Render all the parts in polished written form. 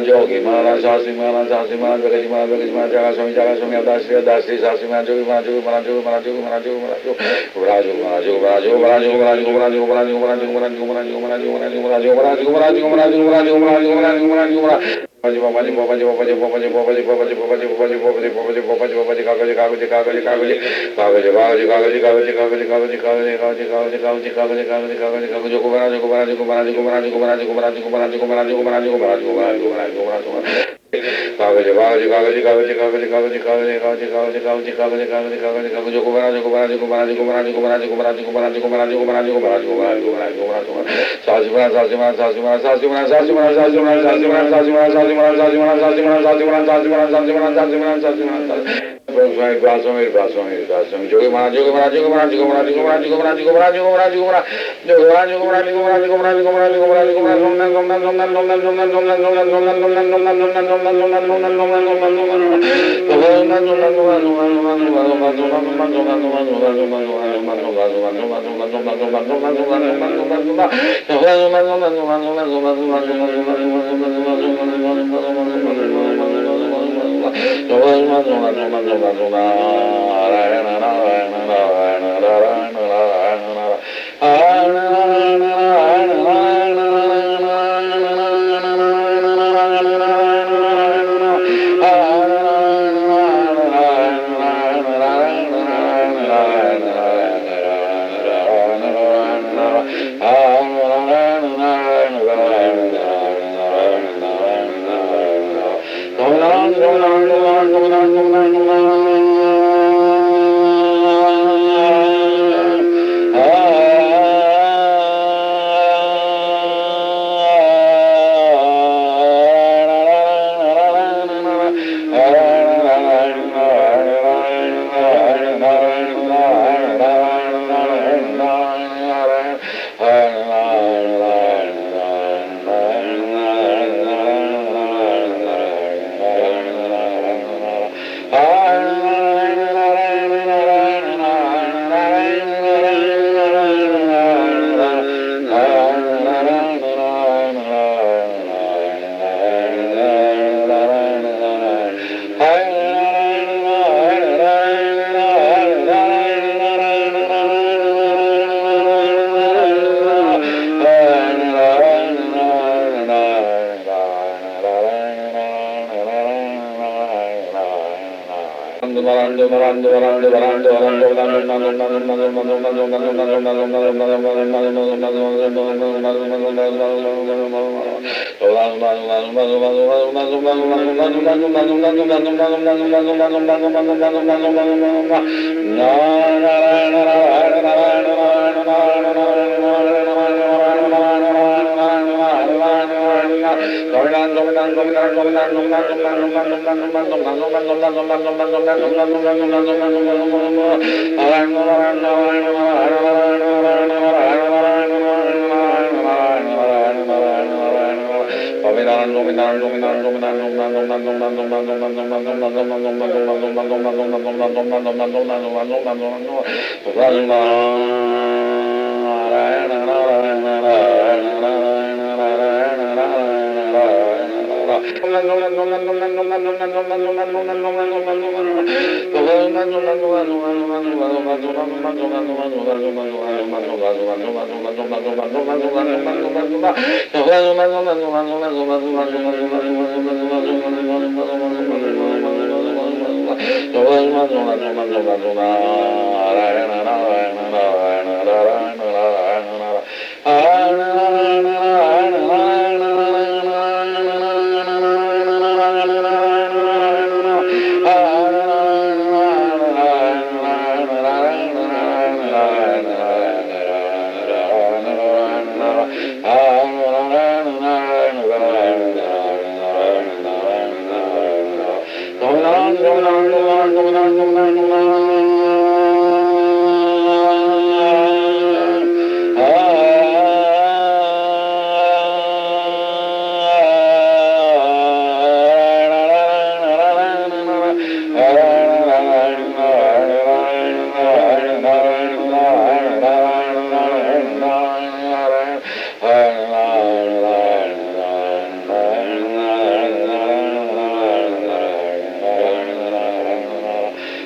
Yogi Maharaj, Shasi Maharaj, Bhagaji Maharaj, Jaga Swami, Adasi, Shasi Maharaj, Yogi Maharaj, Yogi Maharaj, Yogi Maharaj, Yogi Maharaj, Yogi Maharaj,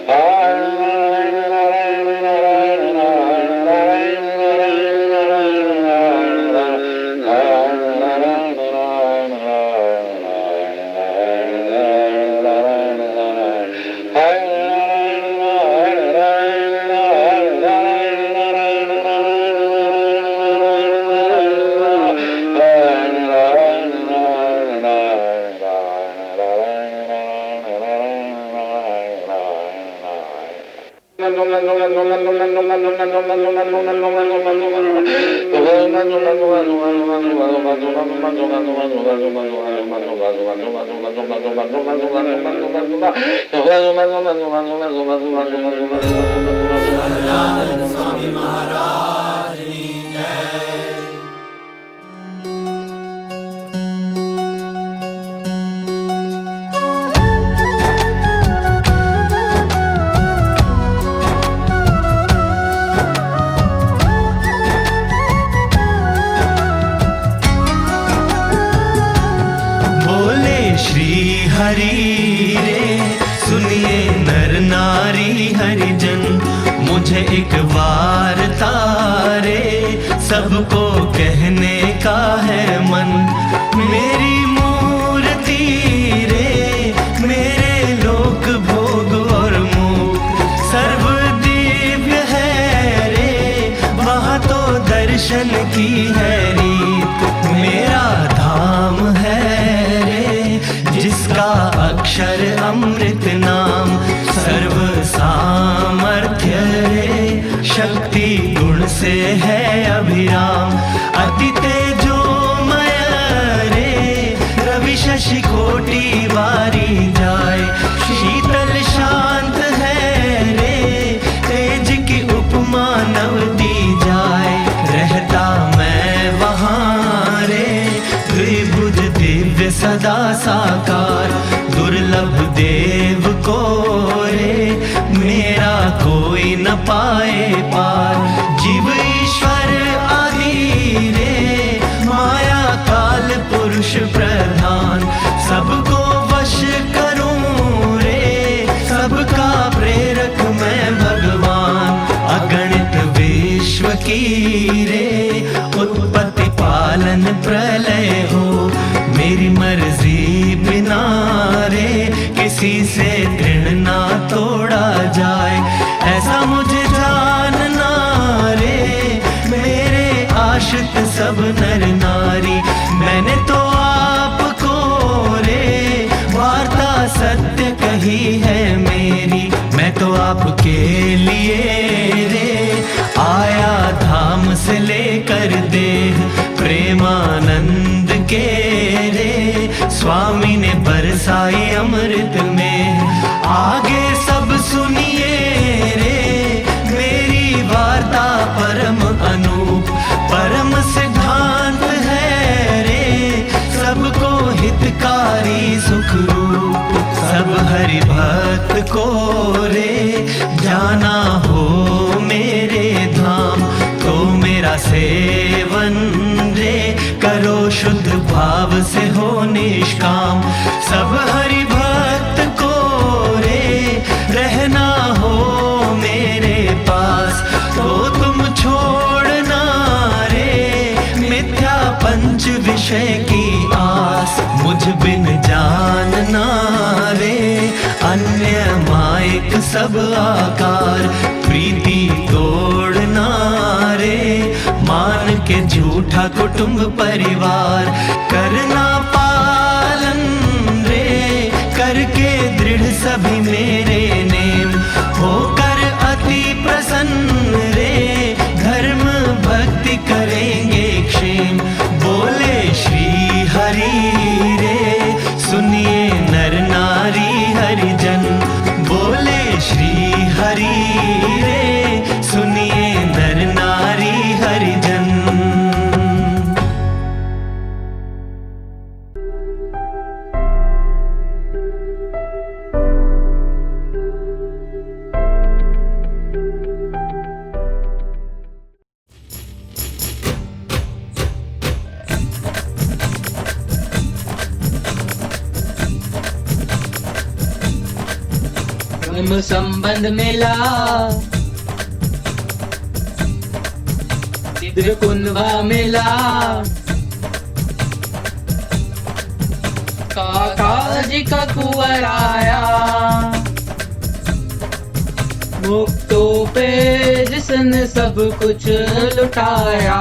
Ah Swami Maharaj की जय। हरि रे सुनिए नर नारी हरिजन, मुझे एक वार्ता रे सबको कहने का है मन। मेरी मूर्ति रे मेरे लोक भोग और मुख सर्व दिव्य है रे, वहाँ तो दर्शन की है रीत। मेरा धाम है जिसका अक्षर अमृत नाम, सर्व सामर्थ्य रे शक्ति गुण से है अभिराम। अति तेजोमय रे रवि शशि कोटि वारी जाए, शीतल शांत है रे तेज की उपमा नव दी जाए। रहता मैं वहाँ रे द्विभुज दिव्य सदा साकार, दुर्लभ देव को रे मेरा कोई न पाए पार। जीव ईश्वर आदि रे माया काल पुरुष प्रधान, सबको वश करूं रे सबका प्रेरक मैं भगवान। अगणित विश्व की रे उत्पत्ति पालन प्रलय हो, मेरी मर्जी बिना रे किसी से तृण ना तोड़ा जाए। ऐसा मुझे जानना रे मेरे आश्रित सब नर नारी, मैंने तो आपको रे वार्ता सत्य कही है मेरी। मैं तो आपके लिए रे आया धाम से लेकर देह, प्रेमानंद के रे स्वामी ने बरसाई अमृत में। आगे सब सुनिए रे मेरी वार्ता परम अनूप, परम सिद्धांत है रे सबको हितकारी सुख रूप। सब हरि भक्त को रे जाना हो मेरे धाम, तो मेरा सेवन रे करो शुद्ध भाव से हो निष्काम। सब हरि भक्त को रे रहना हो मेरे पास, तो तुम छोड़ना रे मिथ्या पंच विषय की आस। मुझ बिन जानना रे अन्य मायक सब आकार, प्रीति तोड़ना रे मान के झूठा कुटुंब परिवार। करना पालन रे करके दृढ़ सभी मेरे नेम, होकर अति प्रसन्न रे धर्म भक्ति करेंगे क्षेम। बोले श्री हरि रे सुनिए नर नारी हरिजन, बोले श्री हरि रे सुनिए नर नारी हरिजन। ब्रह्म संबंध मिला दिव्य कुंभा मिला, काका जी का कुंवर आया, मुक्तों पे जिसने सब कुछ लुटाया।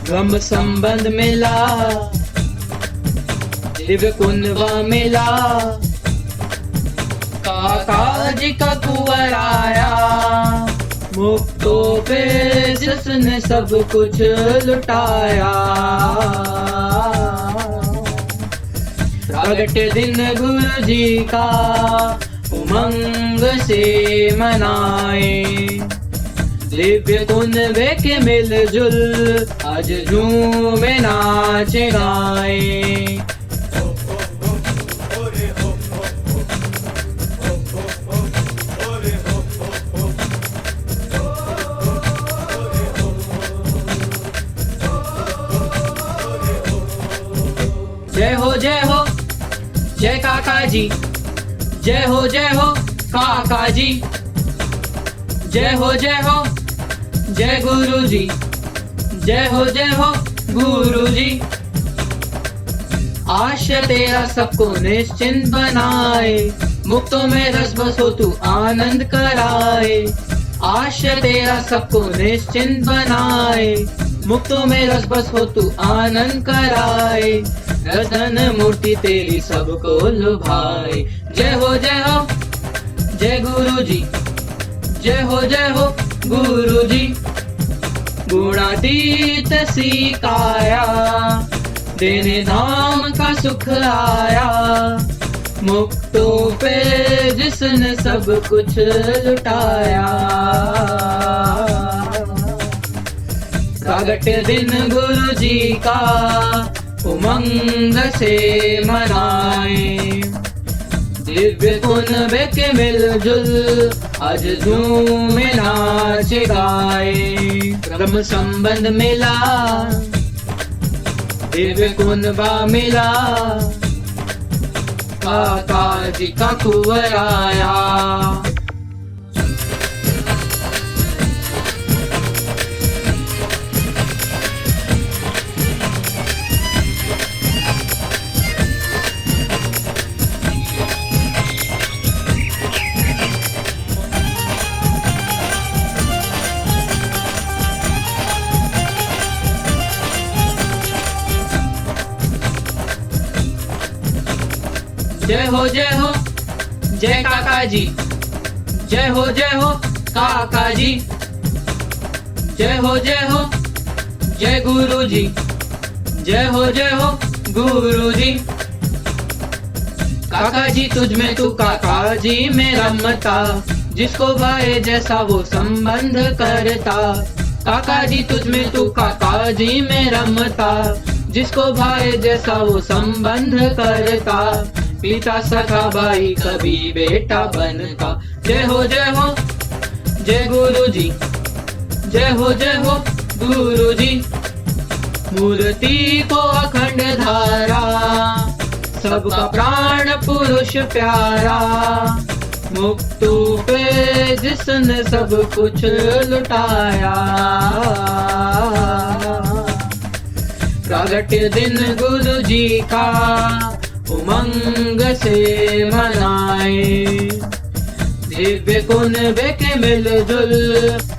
ब्रह्म संबंध मिला दिव्य कुंभा मिला, काका जी का कुंवर आया, मुक्तों पे जिसने सब कुछ लुटाया। प्रगट दिन गुरु जी का उमंग से मनाए, दिव्य कुंभे के मिलजुल आज झूमे नाच गाए। जय हो जय काका जी, जय हो काका जी, जय हो जय गुरु जी, जय हो गुरु जी। आशा तेरा सबको निश्चिंत बनाए, मुक्तों में रस बस हो तू आनंद कराए। आशा तेरा सबको निश्चिंत बनाए, मुक्तों में रस बस हो तू आनंद कराए। रतन मूर्ति तेरी सबको लुभाए। जय हो जय गुरु जी, जय हो गुरु जी। गुणातीत सिखाया, देने धाम का सुख आया, मुक्तों पे जिसने सब कुछ लुटाया। प्रगट दिन गुरु जी का उमंग से मनाए, दिव्य कुंभे के मिलजुल आज झूमे नाच गाए। ब्रह्म संबंध मिला, दिव्य कुंभा मिला, काका जी का कुंवर आया। जय हो जय काका जी, जय हो काका जी, जय हो जय गुरु जी, जय हो गुरु जी। काका जी तुझ में तू काका जी में रमता, जिसको भाए जैसा वो संबंध करता। काका जी तुझ में तू काका जी में रमता, जिसको भाए जैसा वो संबंध करता। पिता सखा भाई कभी बेटा बनता। जय हो जय गुरु जी, जय हो गुरु जी। मूर्ति को अखंड धारा, सबका प्राण पुरुष प्यारा, मुक्तों पे जिसने सब कुछ लुटाया। प्रगट दिन गुरु जी का उमंग से मनाए, दिव्य कुंभे के मिलजुल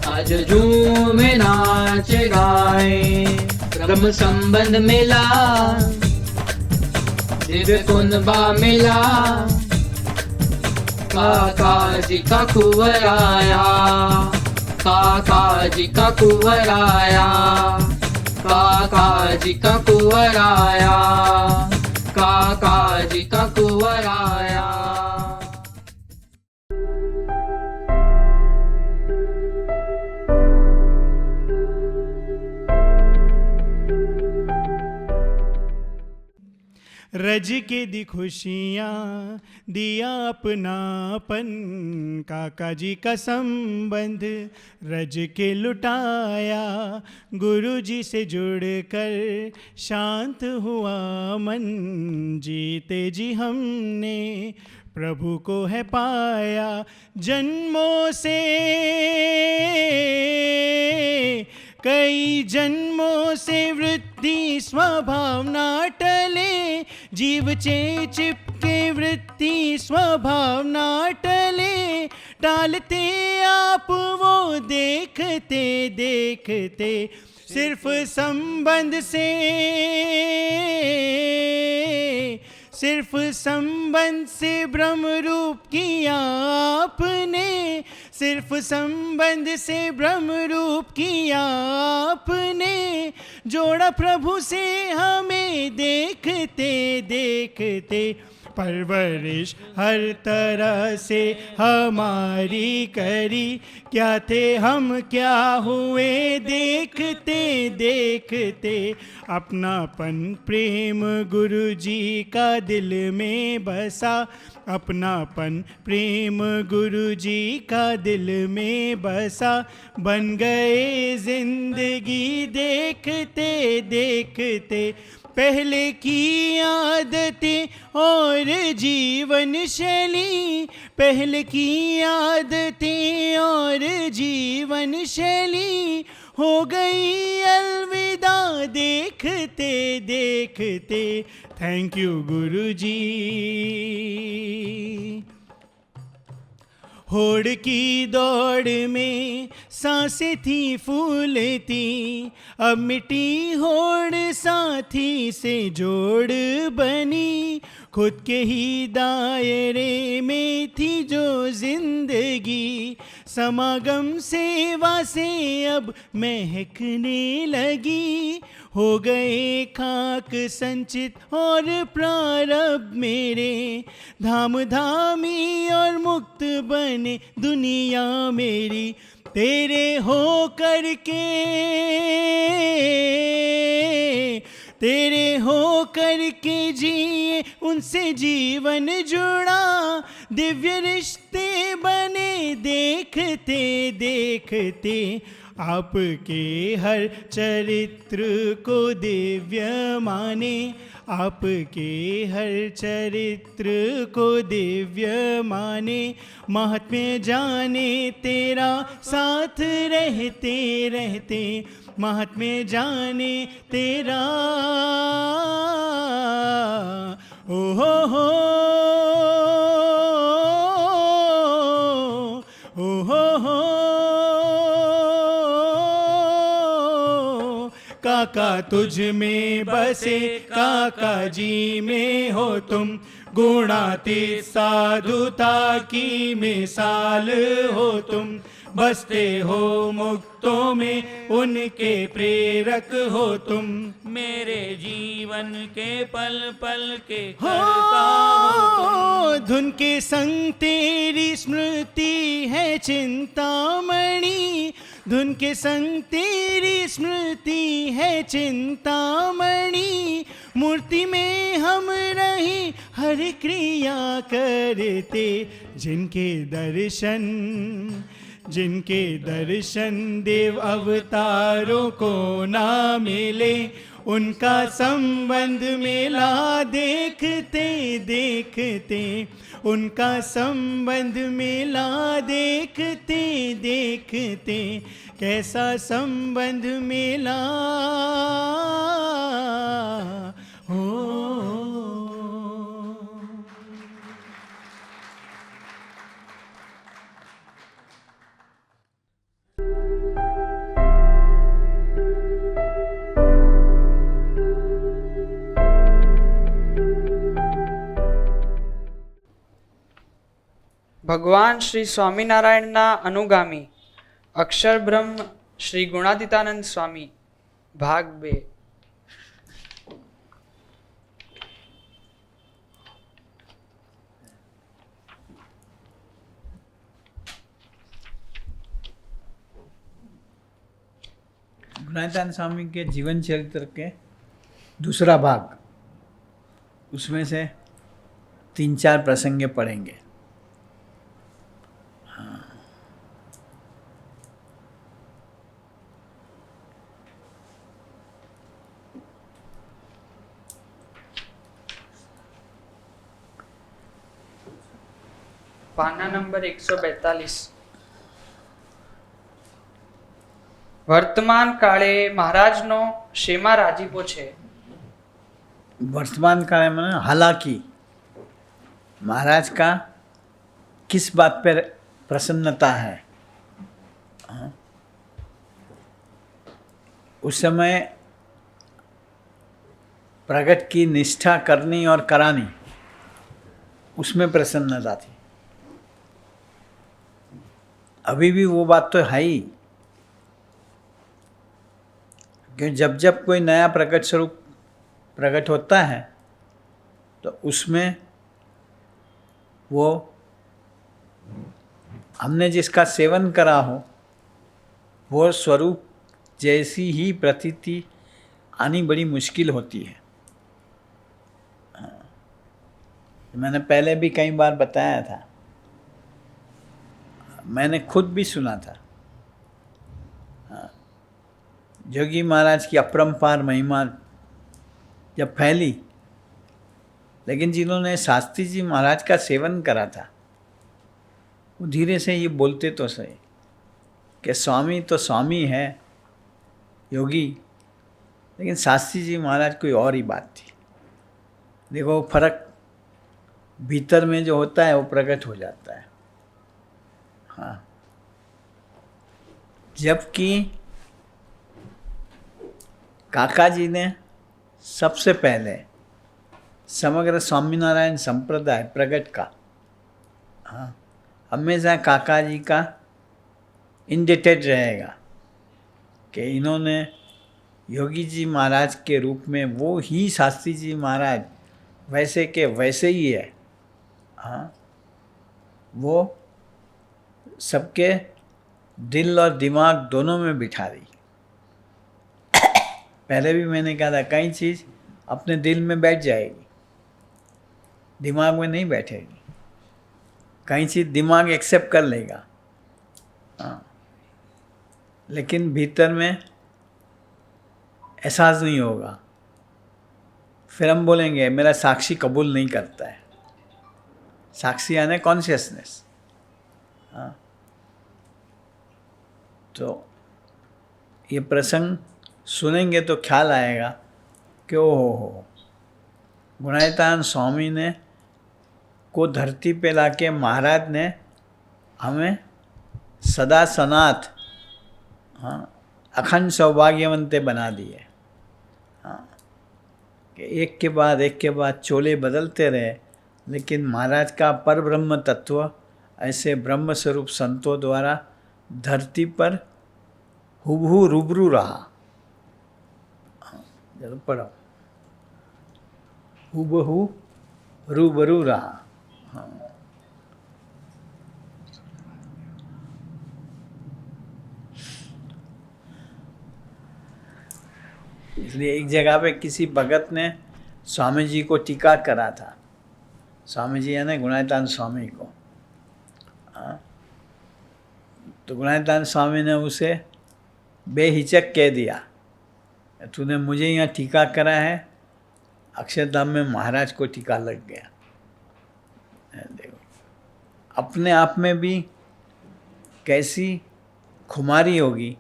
आज झूमे नाच गाए। ब्रह्म संबंध मिला, दिव्य कुंभा मिला, काका जी का कुंवर आया। काका जी का कुंवर आया, काका जी का कुंवर आया, काका जी का कुंवर आया। रज के दी खुशियाँ दिया अपनापन, काका जी का संबंध रज के लुटाया। गुरु जी से जुड़कर शांत हुआ मन, जीते जी हमने प्रभु को है पाया। जन्मों से कई जन्मों से वृत्ति स्वभाव ना टले, जीव चिपके वृत्ति स्वभाव ना टले। टालते आप वो देखते देखते, सिर्फ संबंध से सिर्फ संबंध से ब्रह्म रूप किया आपने, सिर्फ संबंध से ब्रह्म रूप किया आपने, जोड़ा प्रभु से हमें देखते देखते, परवरिश हर तरह से हमारी करी, क्या थे हम क्या हुए देखते देखते, अपनापन प्रेम गुरु जी का दिल में बसा, अपनापन प्रेम गुरु जी का दिल में बसा, बन गए जिंदगी देखते देखते, पहले की आदतें और जीवन शैली, पहले की आदतें और जीवन शैली, हो गई अलविदा देखते देखते। थैंक यू गुरु जी। होड़ की दौड़ में सांसें थी फूलती, अब मिट्टी होड़ साथी से जोड़ बनी, खुद के ही दायरे में थी जो जिंदगी, समागम सेवा से अब महकने लगी, हो गए खाक संचित और प्रारब्ध मेरे, धाम धामी और मुक्त बने दुनिया मेरी, तेरे हो करके, तेरे हो करके जिए उनसे जीवन जुड़ा, दिव्य रिश्ते बने देखते देखते, आपके हर चरित्र को दिव्य माने, आपके हर चरित्र को दिव्य माने, महात्म्य जाने तेरा साथ रहते रहते, महात्म्य जाने तेरा, ओ हो काका तुझ में बसे, काका जी में हो तुम, गुणातीत साधुता की मिसाल हो तुम, बसते हो मुक्तों में उनके प्रेरक हो तुम, मेरे जीवन के पल पल के करता हो तुम। धुन के संग तेरी स्मृति है चिंतामणि, धुन के संग तेरी स्मृति है चिंतामणि, मूर्ति में हम रही हर क्रिया करते, जिनके दर्शन देव अवतारों को ना मिले, उनका संबंध मेला देखते देखते, उनका संबंध मेला देखते देखते, कैसा संबंध मेला हो। ભગવાન શ્રી સ્વામિનારાયણના અનુગામી અક્ષર બ્રહ્મ શ્રી ગુણાતીતાનંદ સ્વામી ભાગ 2। गुणातीतानंद स्वामी के जीवन चरित्र के दूसरा भाग, उसमें से 3-4 प्रसंग पढ़ेंगे। પાના નંબર 142। વર્તમાન કાળે મહારાજનો શેમાં રાજીપો છે? वर्तमान काल में हालांकि महाराज का किस बात पर प्रसन्नता है, उस समय प्रगट की निष्ठा करनी और करानी उसमें प्रसन्नता थी। अभी भी वो बात तो है ही कि जब जब कोई नया प्रकट स्वरूप प्रकट होता है तो उसमें वो हमने जिसका सेवन करा हो वो स्वरूप जैसी ही प्रतीति आनी बड़ी मुश्किल होती है। मैंने पहले भी कई बार बताया था, मैंने खुद भी सुना था। जोगी महाराज की अपरंपार महिमा जब फैली, लेकिन जिन्होंने शास्त्री जी महाराज का सेवन करा था वो धीरे से ये बोलते तो सही कि स्वामी तो स्वामी है योगी, लेकिन शास्त्री जी महाराज कोई और ही बात थी। देखो फर्क भीतर में जो होता है वो प्रकट हो जाता है। हाँ, जबकि काका जी ने सबसे पहले समग्र स्वामीनारायण संप्रदाय प्रकट का, हाँ, हमेशा काका जी का इंडिटेड रहेगा कि इन्होंने योगी जी महाराज के रूप में वो ही शास्त्री जी महाराज वैसे के वैसे ही है। हाँ, वो सबके दिल और दिमाग दोनों में बिठा रही। पहले भी मैंने कहा था कई चीज़ अपने दिल में बैठ जाएगी, दिमाग में नहीं बैठेगी। कई चीज़ दिमाग एक्सेप्ट कर लेगा, हाँ, लेकिन भीतर में एहसास नहीं होगा। फिर हम बोलेंगे मेरा साक्षी कबूल नहीं करता है। साक्षी यानी कॉन्शियसनेस। हाँ, तो ये प्रसंग सुनेंगे तो ख्याल आएगा कि ओ हो गुणातीतानंद स्वामी ने को धरती पे लाके महाराज ने हमें सदा सनाथ, हाँ, अखंड सौभाग्यवंते बना दिए। हाँ, कि एक के बाद चोले बदलते रहे, लेकिन महाराज का पर ब्रह्म तत्व ऐसे ब्रह्म स्वरूप संतों द्वारा धरती पर हुबहू रूबरू रहा। चलो पढ़ो, हुबहू रूबरू रहा। हाँ, इसलिए एक जगह पे किसी भगत ने स्वामी जी को टीका करा था। स्वामी जी यानी गुणातीतानंद स्वामी को। हाँ, तो गुणातीतानंद स्वामी ने उसे बेहिचक कह दिया, तूने मुझे यहाँ टीका करा है, अक्षरधाम में महाराज को टीका लग गया। देखो अपने आप में भी कैसी खुमारी होगी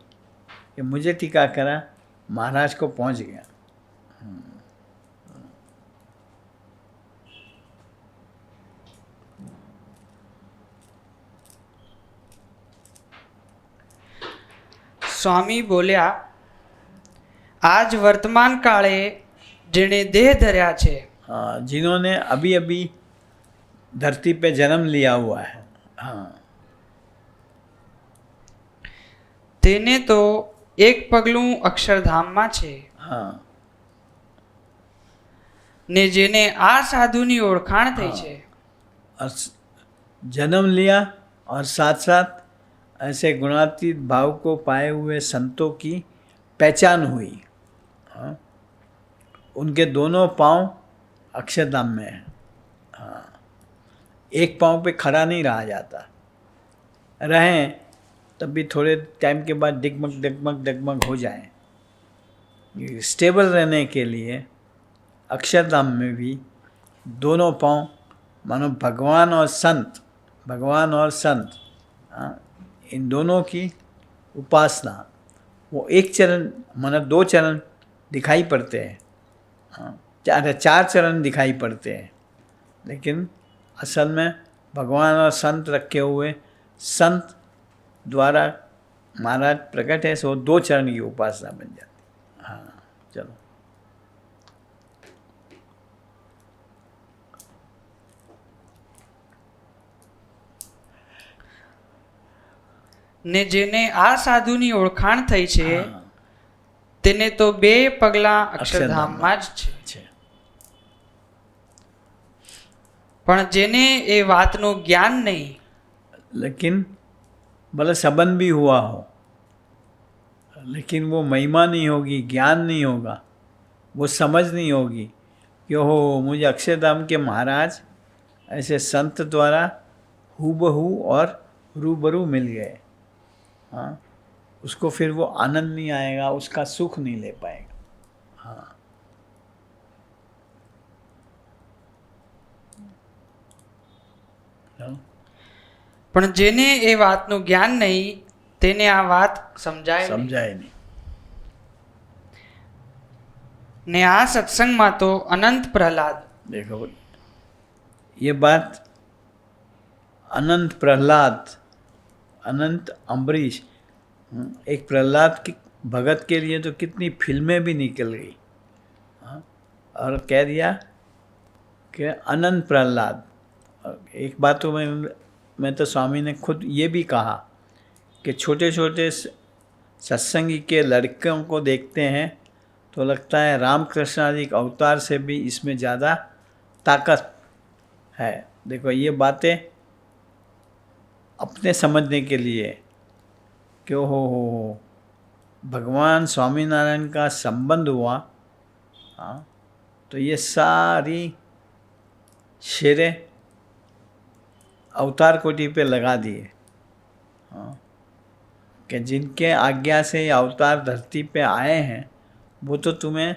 कि मुझे टीका करा, महाराज को पहुँच गया। સ્વામી બોલ્યા, આજ વર્તમાન કાળે જેણે દેહ ધર્યા છે, हाँ, जिन्होंने अभी अभी धरती पे जन्म लिया हुआ है, हाँ, તેને તો એક પગલું અક્ષરધામમાં છે, हाँ, ને જેને આ સાધુની ઓળખાણ થઈ છે, और जन्म लिया और साथ साथ ऐसे गुणातीत भाव को पाए हुए संतों की पहचान हुई। हाँ, उनके दोनों पांव अक्षरधाम में है। हाँ, एक पांव पे खड़ा नहीं रहा जाता, रहें तब भी थोड़े टाइम के बाद डिगमग डगमग डगमग हो जाए। स्टेबल रहने के लिए अक्षरधाम में भी दोनों पांव मानो भगवान और संत, भगवान और संत, हाँ, इन दोनों की उपासना। वो एक चरण मानो दो चरण दिखाई पड़ते हैं, हाँ, चार चरण दिखाई पड़ते हैं, लेकिन असल में भगवान और संत रखे हुए संत द्वारा महाराज प्रकट है, सो दो चरण की उपासना बन जाती। हाँ, चलो ને જેને આ સાધુની ઓળખાણ થઈ છે હા, તેને તો 2 પગલાં અક્ષરધામમાં જ છે. છે. પણ જેને એ વાતનું જ્ઞાન નહીં, लेकिन भले संबंध भी हुआ हो, लेकिन वो महिमा नहीं होगी, ज्ञान नहीं होगा, वो समझ नहीं होगी कि हो मुझे अक्षरधाम के महाराज ऐसे संत द्वारा हूबहू और रूबरू मिल गए. हाँ, उसको फिर वो आनंद नहीं आएगा, उसका सुख नहीं ले पाएगा. हाँ, પણ જેને એ વાતનું જ્ઞાન નહીં તેને આ વાત સમજાય નહીં. समझाए नहीं. ને આ સત્સંગમાં તો અનંત પ્રહલાદ, देखो ये बात अनंत प्रहलाद, अनंत अम्बरीश, एक प्रहलाद की भगत के लिए तो कितनी फिल्में भी निकल गई. हाँ, और कह दिया कि अनंत प्रहलाद. एक बात तो मैं तो स्वामी ने खुद ये भी कहा कि छोटे छोटे सत्संगी के लड़कों को देखते हैं तो लगता है रामकृष्ण आदि के अवतार से भी इसमें ज़्यादा ताकत है. देखो ये बातें अपने समझने के लिए कि हो भगवान स्वामीनारायण का संबंध हुआ. हाँ, तो ये सारी शेरें अवतार कोटि पे लगा दिए. हाँ, कि जिनके आज्ञा से ये अवतार धरती पे आए हैं वो तो तुम्हें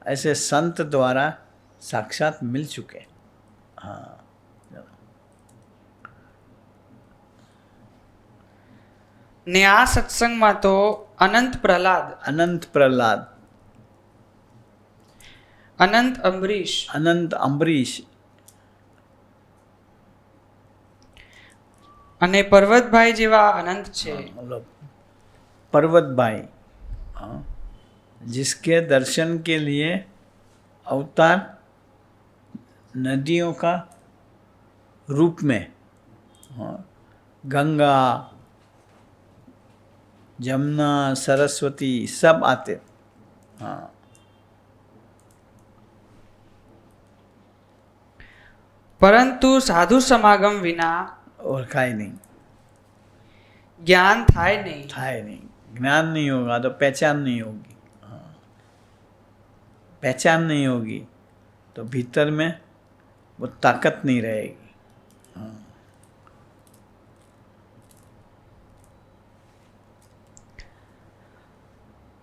ऐसे संत द्वारा साक्षात मिल चुके. हाँ, ને આ સત્સંગમાં તો અનંત પ્રહલાદ, अनंत प्रहलाद, અનંત અંબરીશ अनंत अम्बरीश અને પર્વતભાઈ જેવા અનંત છે. मतलब पर्वत भाई, हाँ, जिसके दर्शन के लिए अवतार नदियों का रूप में, हाँ, गंगा जमुना सरस्वती सब आते. हाँ, પરંતુ સાધુ સમાગમ વિના और खाए नहीं, જ્ઞાન થાય નહીં. खाए नहीं, ज्ञान नहीं होगा तो पहचान नहीं होगी. हाँ, पहचान नहीं होगी तो भीतर में वो ताकत नहीं रहेगी.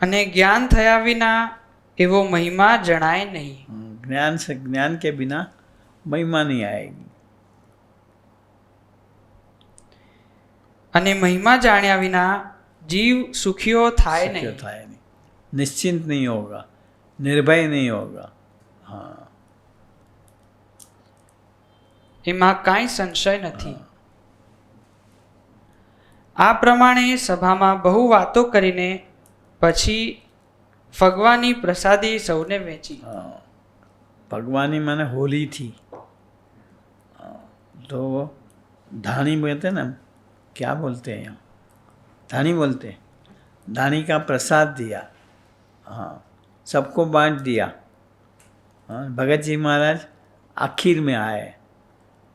અને જ્ઞાન થયા વિના એવો મહિમા જણાય નહીં. ज्ञान से, ज्ञान के बिना महिमा नहीं आएगी. અને મહિમા જાણ્યા વિના જીવ સુખીઓ થાય सुखी નહીં. होता है नहीं, निश्चिंत नहीं होगा, निर्भय नहीं होगा. हाँ, એમાં કાંઈ સંશય નથી. આ પ્રમાણે સભામાં બહુ વાતો કરીને પછી ફગવાની પ્રસાદી સૌને વેચી. हाँ, भगवानी माने होली थी. हाँ, तो वो धानी बोलते हैं ना, क्या बोलते हैं यहाँ, धानी बोलते हैं. धानी का प्रसाद दिया. हाँ, सबको बांट दिया. हाँ, भगत जी महाराज आखिर में आए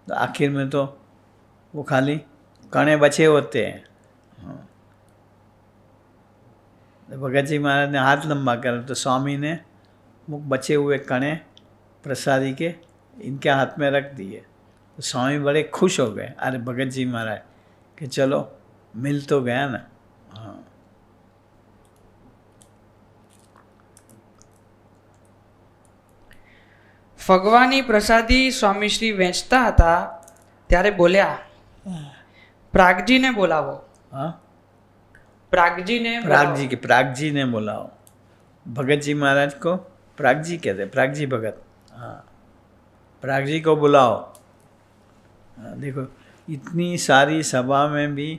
तो आखिर में तो वो खाली कणे बचे होते हैं. हाँ, तो भगत जी महाराज ने हाथ लंबा करा तो स्वामी ने वो बचे हुए कणे प्रसादी के इनके हाथ में रख दिए. तो स्वामी बड़े खुश हो गए, अरे भगत जी महाराज कि चलो मिल तो गया ना. हाँ, ફગવાની પ્રસાદી સ્વામીશ્રી વેચતા હતા ત્યારે બોલ્યા, પ્રાગજીને બોલાવો. हाँ, પ્રાગજીને प्राग બોલાવો. जी के, प्राग जी ने बुलाओ. भगत जी महाराज को प्राग जी कहते, प्राग जी भगत. हाँ, प्राग जी को बुलाओ. हाँ, देखो इतनी सारी सभा में भी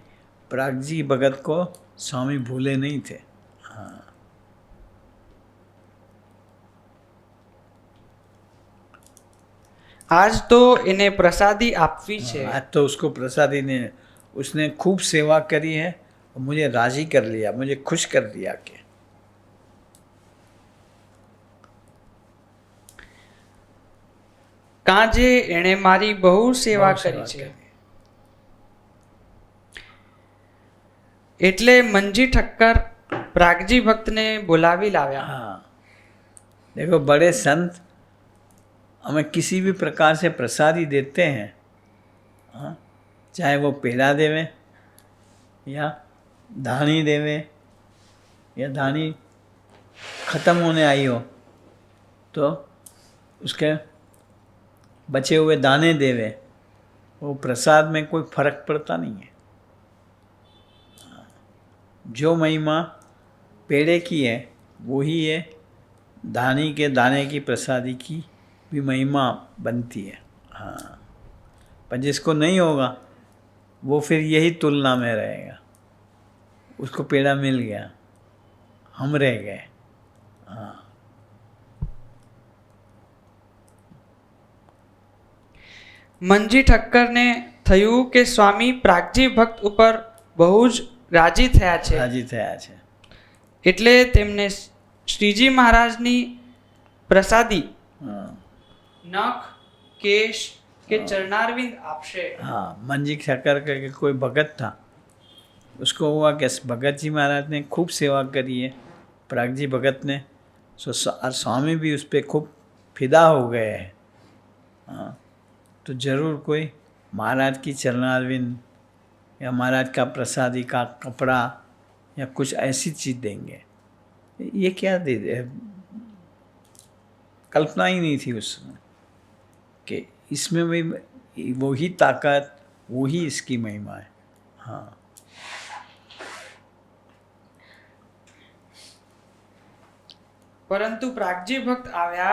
प्राग जी भगत को स्वामी भूले नहीं थे. हाँ, આજ તો એને પ્રસાદી આપવી છે. आज तो उसको प्रसादी ने, उसने खूब सेवा करी है मुझे राज़ी कर लिया, मुझे खुश कर दिया कि કાજે એણે મારી બહુ સેવા બહુ કરી સેવા છે. કરી. એટલે મંજી ઠક્કર પ્રાગજી ભક્તને બોલાવી લાવ્યા. हाँ, देखो बड़े संत हमें किसी भी प्रकार से प्रसादी देते हैं, हाँ, चाहे वो पेड़ा देवे या धानी देवे या धानी ख़त्म होने आई हो तो उसके बचे हुए दाने देवे, वो प्रसाद में कोई फर्क पड़ता नहीं है. जो महिमा पेड़े की है वही है धानी के दाने की प्रसादी की भी महिमा बनती है. हाँ, पर जिसको नहीं होगा वो फिर यही तुलना में रहेगा, उसको पेड़ा मिल गया, हम रह गए. हाँ, મંજી ઠક્કરને થયું કે સ્વામી પ્રાગજી ભક્ત ઉપર બહુ જ રાજી થયા છે. રાજી થયા છે. એટલે તેમને શ્રીજી મહારાજની પ્રસાદી हाँ, નખ કેશ કે ચરણારવિંદ આપશે. हाँ, मंजी ठक्कर करके कोई भगत था, उसको हुआ कि भगत जी महाराज ने खूब सेवा करी है, प्रागजी भगत ने, और स्वामी भी उस पर खूब फिदा हो गए हैं. हाँ, तो ज़रूर कोई महाराज की चरणारविंद या महाराज का प्रसादी का कपड़ा या कुछ ऐसी चीज़ देंगे. ये क्या दे दे, कल्पना ही नहीं थी उसमें कि इसमें भी वही ताकत, वही इसकी महिमा है. हाँ, પરંતુ પ્રાગજી ભક્ત આવ્યા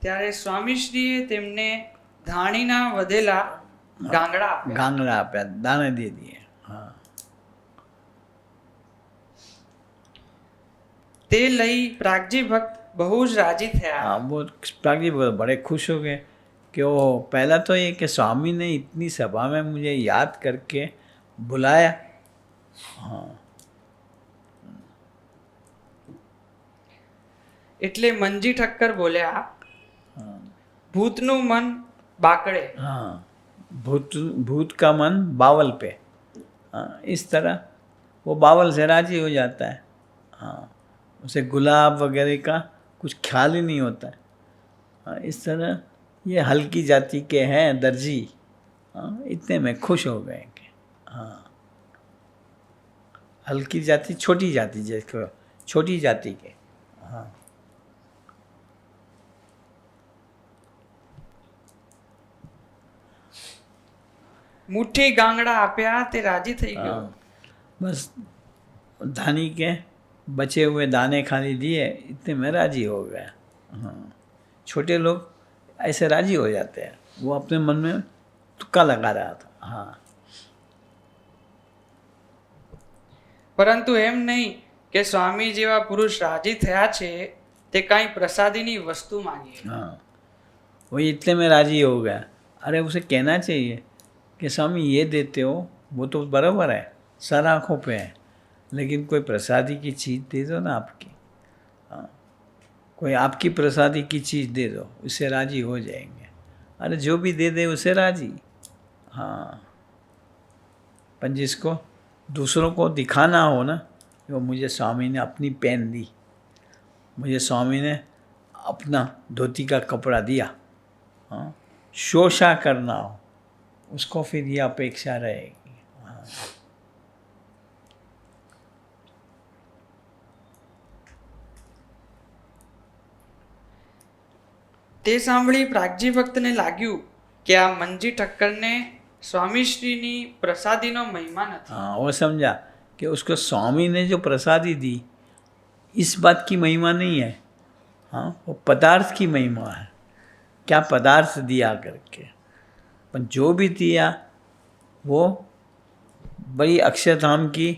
ત્યારે સ્વામીશ્રીએ તેમને ધાણીના વધેલા ગાંગડા આપ્યા. गांगड़ा पे दाने दे दिए. हाँ, તે લઈ પ્રાગજી ભક્ત બહુ જ રાજી થયા. हाँ, वो प्रागजी बड़े खुश हो गए कि वो पहला तो ये कि स्वामी ने इतनी सभा में मुझे याद करके बुलाया. हाँ, એટલે મંજી ઠક્કર બોલ્યા ભૂતનું મન બાકડે. हाँ, भूत का मन बावल पे. हाँ, इस तरह वो बावल से राजी हो जाता है. हाँ, उसे गुलाब वगैरह का कुछ ख्याल ही नहीं होता है. हाँ, इस तरह ये हल्की जाति के हैं दर्जी. हाँ, इतने में खुश हो गए कि हाँ, हल्की जाति छोटी जाति, जिसको छोटी जाति के. हाँ, મુઠ્ઠી ગાંગડા આપ્યા તે રાજી થઈ ગયો. हाँ, बस धानी के बचे हुए दाने खाली दिए, इतने में राजी हो गया. हाँ, छोटे लोग ऐसे राजी हो जाते हैं, वो अपने मन में तुक्का लगा रहा था. हाँ, પરંતુ એમ નહીં કે સ્વામી જેવા પુરુષ રાજી થયા છે તે કાંઈ પ્રસાદીની વસ્તુ માંગીએ. हाँ, वही इतने में राजी हो गया. अरे उसे कहना चाहिए कि स्वामी ये देते हो वो तो बराबर है, सर आँखों पे है, लेकिन कोई प्रसादी की चीज़ दे दो ना आपकी. हाँ, कोई आपकी प्रसादी की चीज़ दे दो, उससे राजी हो जाएंगे. अरे जो भी दे दे उसे राजी. हाँ, पर जिसको दूसरों को दिखाना हो ना, वो मुझे स्वामी ने अपनी पेन दी, मुझे स्वामी ने अपना धोती का कपड़ा दिया. हाँ, शोषा करना हो उसको फिर ये अपेक्षा रहेगी. हाँ, તે સાંભળી પ્રાગજી ભક્તને લાગ્યું કે આ મંજી ઠક્કરને સ્વામીશ્રીની પ્રસાદીનો મહિમા નથી. हाँ, वो समझा कि उसको स्वामी ने जो प्रसादी दी इस बात की महिमा नहीं है. हाँ, वो पदार्थ की महिमा है, क्या पदार्थ दिया करके. पर जो भी दिया वो बड़ी अक्षरधाम की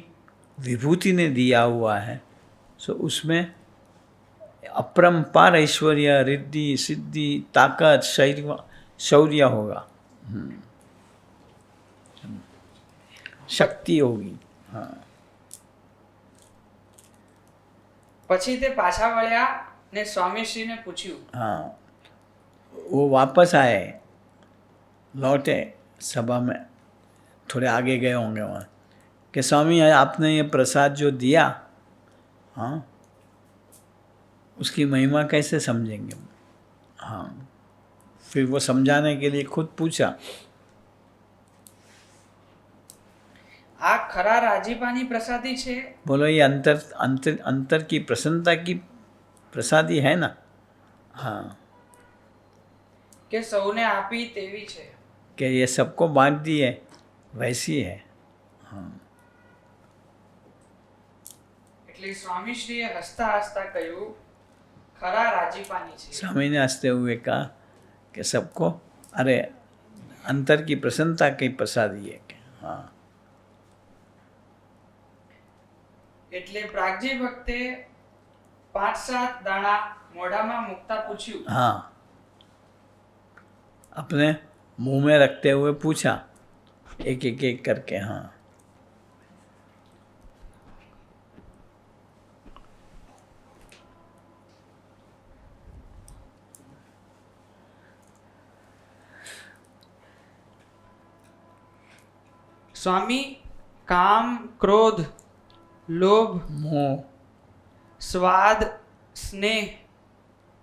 विभूति ने दिया हुआ है. सो उसमें अपरंपार ऐश्वर्य, रिद्धि, सिद्धि, ताकत, शौर्य होगा, शक्ति होगी. हाँ, પછી તે પાછા વળ્યા ને સ્વામીશ્રીને પૂછ્યું. हाँ, वो वापस आए, लौटे सभा में, थोड़े आगे गए होंगे वहाँ, कि स्वामी आपने ये प्रसाद जो दिया, हाँ, उसकी महिमा कैसे समझेंगे. हाँ, फिर वो समझाने के लिए खुद पूछा. આ ખરા રાજીપાની પ્રસાદી છે बोलो ये अंतर अंतर अंतर की प्रसन्नता की प्रसादी है ना. हाँ, કે સૌને આપી તેવી છે. कि ये सबको बांट दी है, वैसी है. એટલે સ્વામીશ્રીએ હસતા હસતા કહ્યું, ખરા રાજીપાની છે. स्वामी ने हंसते हुए कहा कि सबको, अरे अंतर की प्रसन्नता की प्रसादी है. हाँ, એટલે પ્રાગજી ભક્તે 5-7 દાણા મોઢામાં મૂકતા પૂછ્યું. हाँ, अपने मुंह में रखते हुए पूछा, एक एक एक करके. हाँ, સ્વામી, કામ, ક્રોધ, લોભ, मोह, સ્વાદ, સ્નેહ,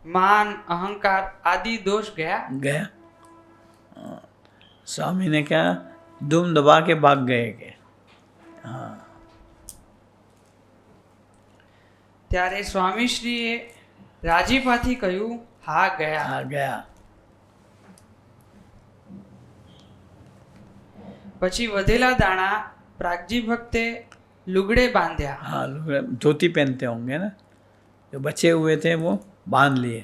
માન, અહંકાર આદि दोष गया. गया. हाँ, स्वामी ने क्या दुम दबा के भाग गए के. हाँ, ત્યારે સ્વામીશ્રીએ રાજીપાથી કહ્યું, હા ગયા. आ गया. પછી વધેલા દાણા પ્રાગજી ભક્તે લુગડે બાંધ્યા. हाँ, धोती पहनते होंगे ना, जो बचे हुए थे वो बांध लिए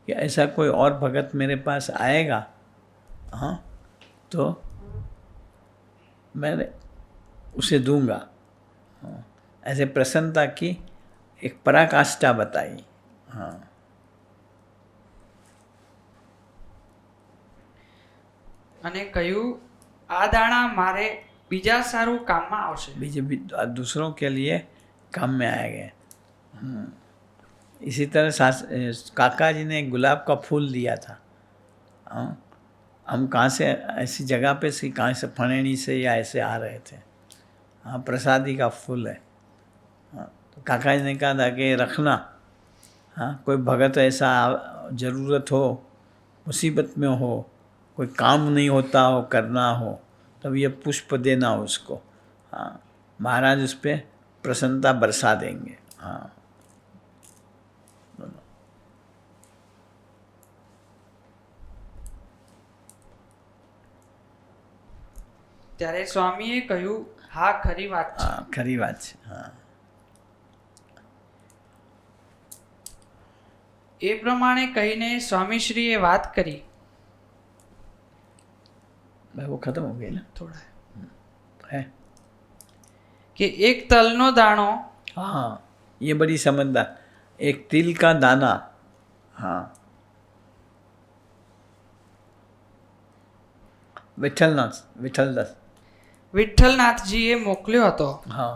कि ऐसा कोई और भगत मेरे पास आएगा, हाँ, तो मैं उसे दूंगा. हाँ, ऐसे प्रसन्नता की एक पराकाष्ठा बताई. हाँ, અને કહ્યું, આ દાણા મારે બીજા સારું કામમાં આવશે. बीजे दूसरों के लिए काम में आएंगे. इसी तरह काका जी ने गुलाब का फूल दिया था. हाँ, हम कहाँ से, ऐसी जगह पे से, कहाँ से, फणेनी से या ऐसे आ रहे थे. हाँ, प्रसादी का फूल है. हाँ, तो काका जी ने कहा था कि रखना. हाँ, कोई भगत ऐसा ज़रूरत हो, मुसीबत में हो, कोई काम नहीं होता हो, करना हो, तब ये पुष्प देना उसको. हाँ, महाराज उस पर प्रसन्नता बरसा देंगे. हाँ, ત્યારે સ્વામીએ કહ્યું, હા ખરી વાત છે. हाँ, खरी बात है. हाँ, એ પ્રમાણે કહીને સ્વામીશ્રીએ વાત કરી. भाई वो खत्म हो गई ना, થોડા है. કે એક તલનો દાણો हाँ, ये बड़ी समझदार. एक तिल का दाना. हाँ, विठलदास. વિઠ્ઠલનાથજીએ મોકલ્યો હતો हाँ,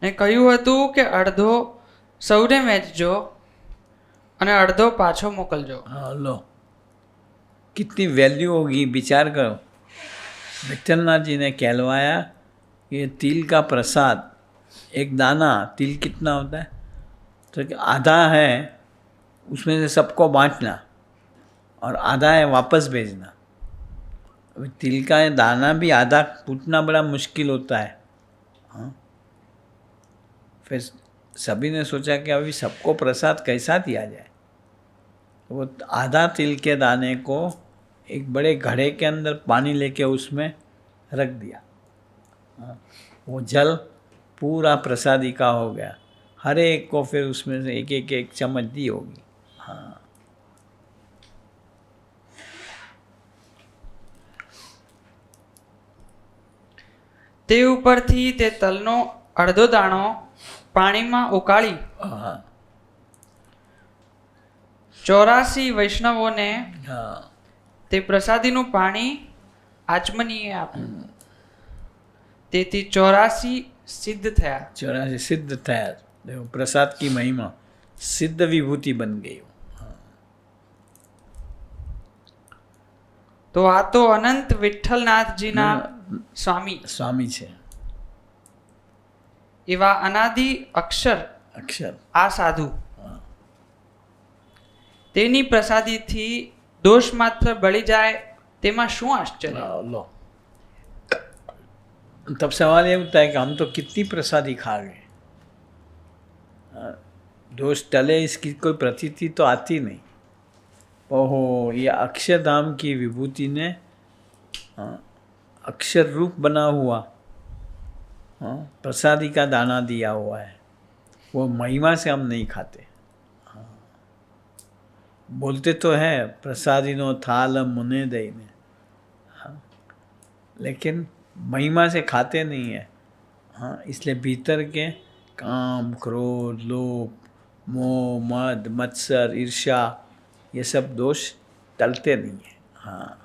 ને કહ્યું હતું કે અડધો સૌને વહેંચજો અને અડધો પાછો મોકલજો. हाँ, लो कितनी वैल्यू होगी, विचार करो. विठलनाथ जी ने कहलवाया कि तिल का प्रसाद, एक दाना तिल कितना होता है, तो कि आधा है उसमें से सबको बांटना और आधा है वापस भेजना. अभी तिल का दाना भी आधा कूटना बड़ा मुश्किल होता है. हाँ, फिर सभी ने सोचा कि अभी सबको प्रसाद कैसा दिया जाए. वो आधा तिल के दाने को एक बड़े घड़े के अंदर पानी लेके उसमें रख दिया. हाँ, वो जल पूरा प्रसादी का हो गया. हर एक को फिर उसमें से एक एक एक चम्मच दी होगी. हाँ, તે ઉપરથી તે તલનો અડધો દાણો પાણીમાં ઉકાળી हाँ, 84 વૈષ્ણવોને हाँ, તે પ્રસાદીનું પાણી આચમનીએ આપ્યું. તેથી 84 સિદ્ધ થયા. 84 सिद्ध था. देखो प्रसाद की महिमा सिद्ध विभूति बन गई। તો આ તો અનંત વિઠ્ઠલનાથજીના સ્વામી સ્વામી છે એવા અનાદિ અક્ષર અક્ષર આ સાધુ તેની પ્રસાદીથી દોષ માત્ર બળી જાય તેમાં શું આશ્ચર્ય। लो तब सवाल ये उठता है कि हम तो कितनी प्रसादी खा गए, दोष टले इसकी कोई प्रतीति तो आती नहीं। ओहो, ये अक्षरधाम की विभूति ने अक्षर रूप बना हुआ प्रसादी का दाना दिया हुआ है, वो महिमा से हम नहीं खाते। बोलते तो है प्रसादिनो थाल मुने दईने, लेकिन महिमा से खाते नहीं है। हाँ, इसलिए भीतर के काम, क्रोध, लोभ, मोह, मद, मत्सर, ईर्ष्या, ये सब दोष टलते नहीं है। हाँ,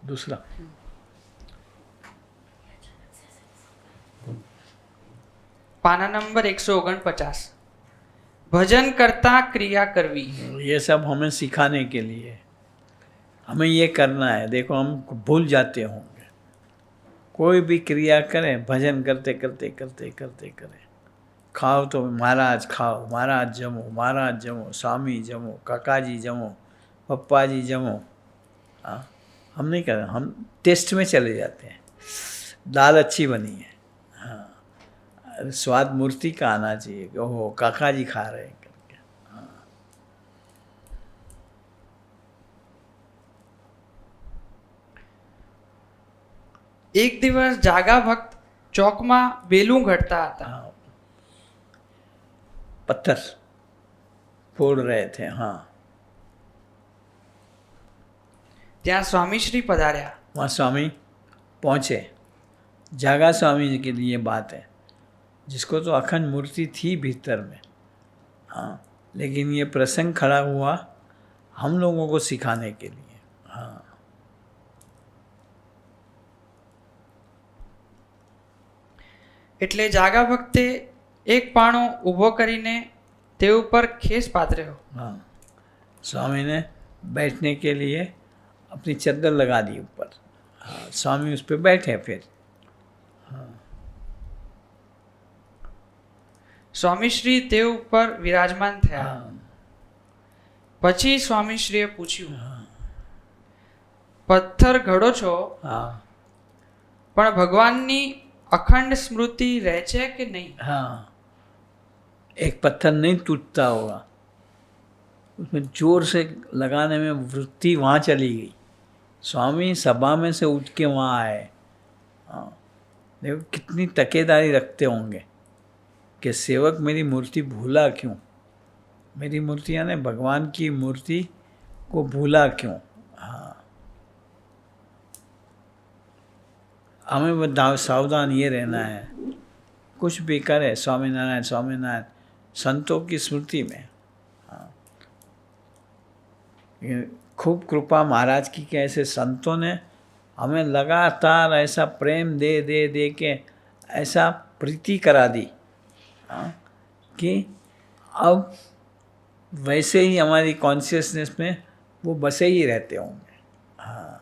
दूसरा पाना नंबर 149 भजन करता क्रिया करवी। ये सब हमें सिखाने के लिए, हमें ये करना है। देखो हम भूल जाते होंगे, कोई भी क्रिया करें भजन करते करते करते करते करें। खाओ तो महाराज खाओ, महाराज जमो, महाराज जमो, स्वामी जमो, काका जी जमो, पप्पा जी जमो। हाँ, हम नहीं कर, हम टेस्ट में चले जाते हैं। दाल अच्छी बनी है, हाँ, स्वाद मूर्ति का आना चाहिए कि ओहो काका जी खा रहे हैं करके। हाँ, एक दिवस जागा भक्त चौक में बेलू घटता था। हाँ, पत्थर फोड़ रहे थे। हाँ, ત્યાં સ્વામી શ્રી પધાર્યા। वहाँ स्वामी पहुँचे। जागा स्वामी जी के लिए बात है, जिसको तो अखंड मूर्ति थी भीतर में। हाँ, लेकिन ये प्रसंग खड़ा हुआ हम लोगों को सिखाने के लिए। हाँ, એટલે જાગા ભક્તે એક પાણો ઊભો કરીને તે ઉપર ખેસ પાથર્યો। हाँ, स्वामी ने बैठने के लिए अपनी चद्दर लगा दी ऊपर। हाँ, स्वामी उस पर बैठे। फिर સ્વામીશ્રી તે ઉપર વિરાજમાન થયા। हाँ, પછી સ્વામીશ્રીએ પૂછ્યું, પથ્થર ઘડો છો हाँ, પણ ભગવાનની અખંડ સ્મૃતિ રહે છે કે નહીં? हाँ, एक पत्थर नहीं टूटता होगा, उसमें जोर से लगाने में वृत्ति वहाँ चली गई। स्वामी सभा में से उठ के वहाँ आए। हाँ, देखो कितनी तकेदारी रखते होंगे कि सेवक मेरी मूर्ति भूला क्यों, मेरी मूर्ति यानी भगवान की मूर्ति को भूला क्यों। हाँ, हमें सावधान ये रहना है, कुछ भी करे स्वामीनारायण स्वामीनारायण संतों की स्मृति में। हाँ, खूब कृपा महाराज की कि ऐसे संतों ने हमें लगातार ऐसा प्रेम दे दे दे के ऐसा प्रीति करा दी। हाँ, कि अब वैसे ही हमारी कॉन्शियसनेस में वो बसे ही रहते होंगे। हाँ,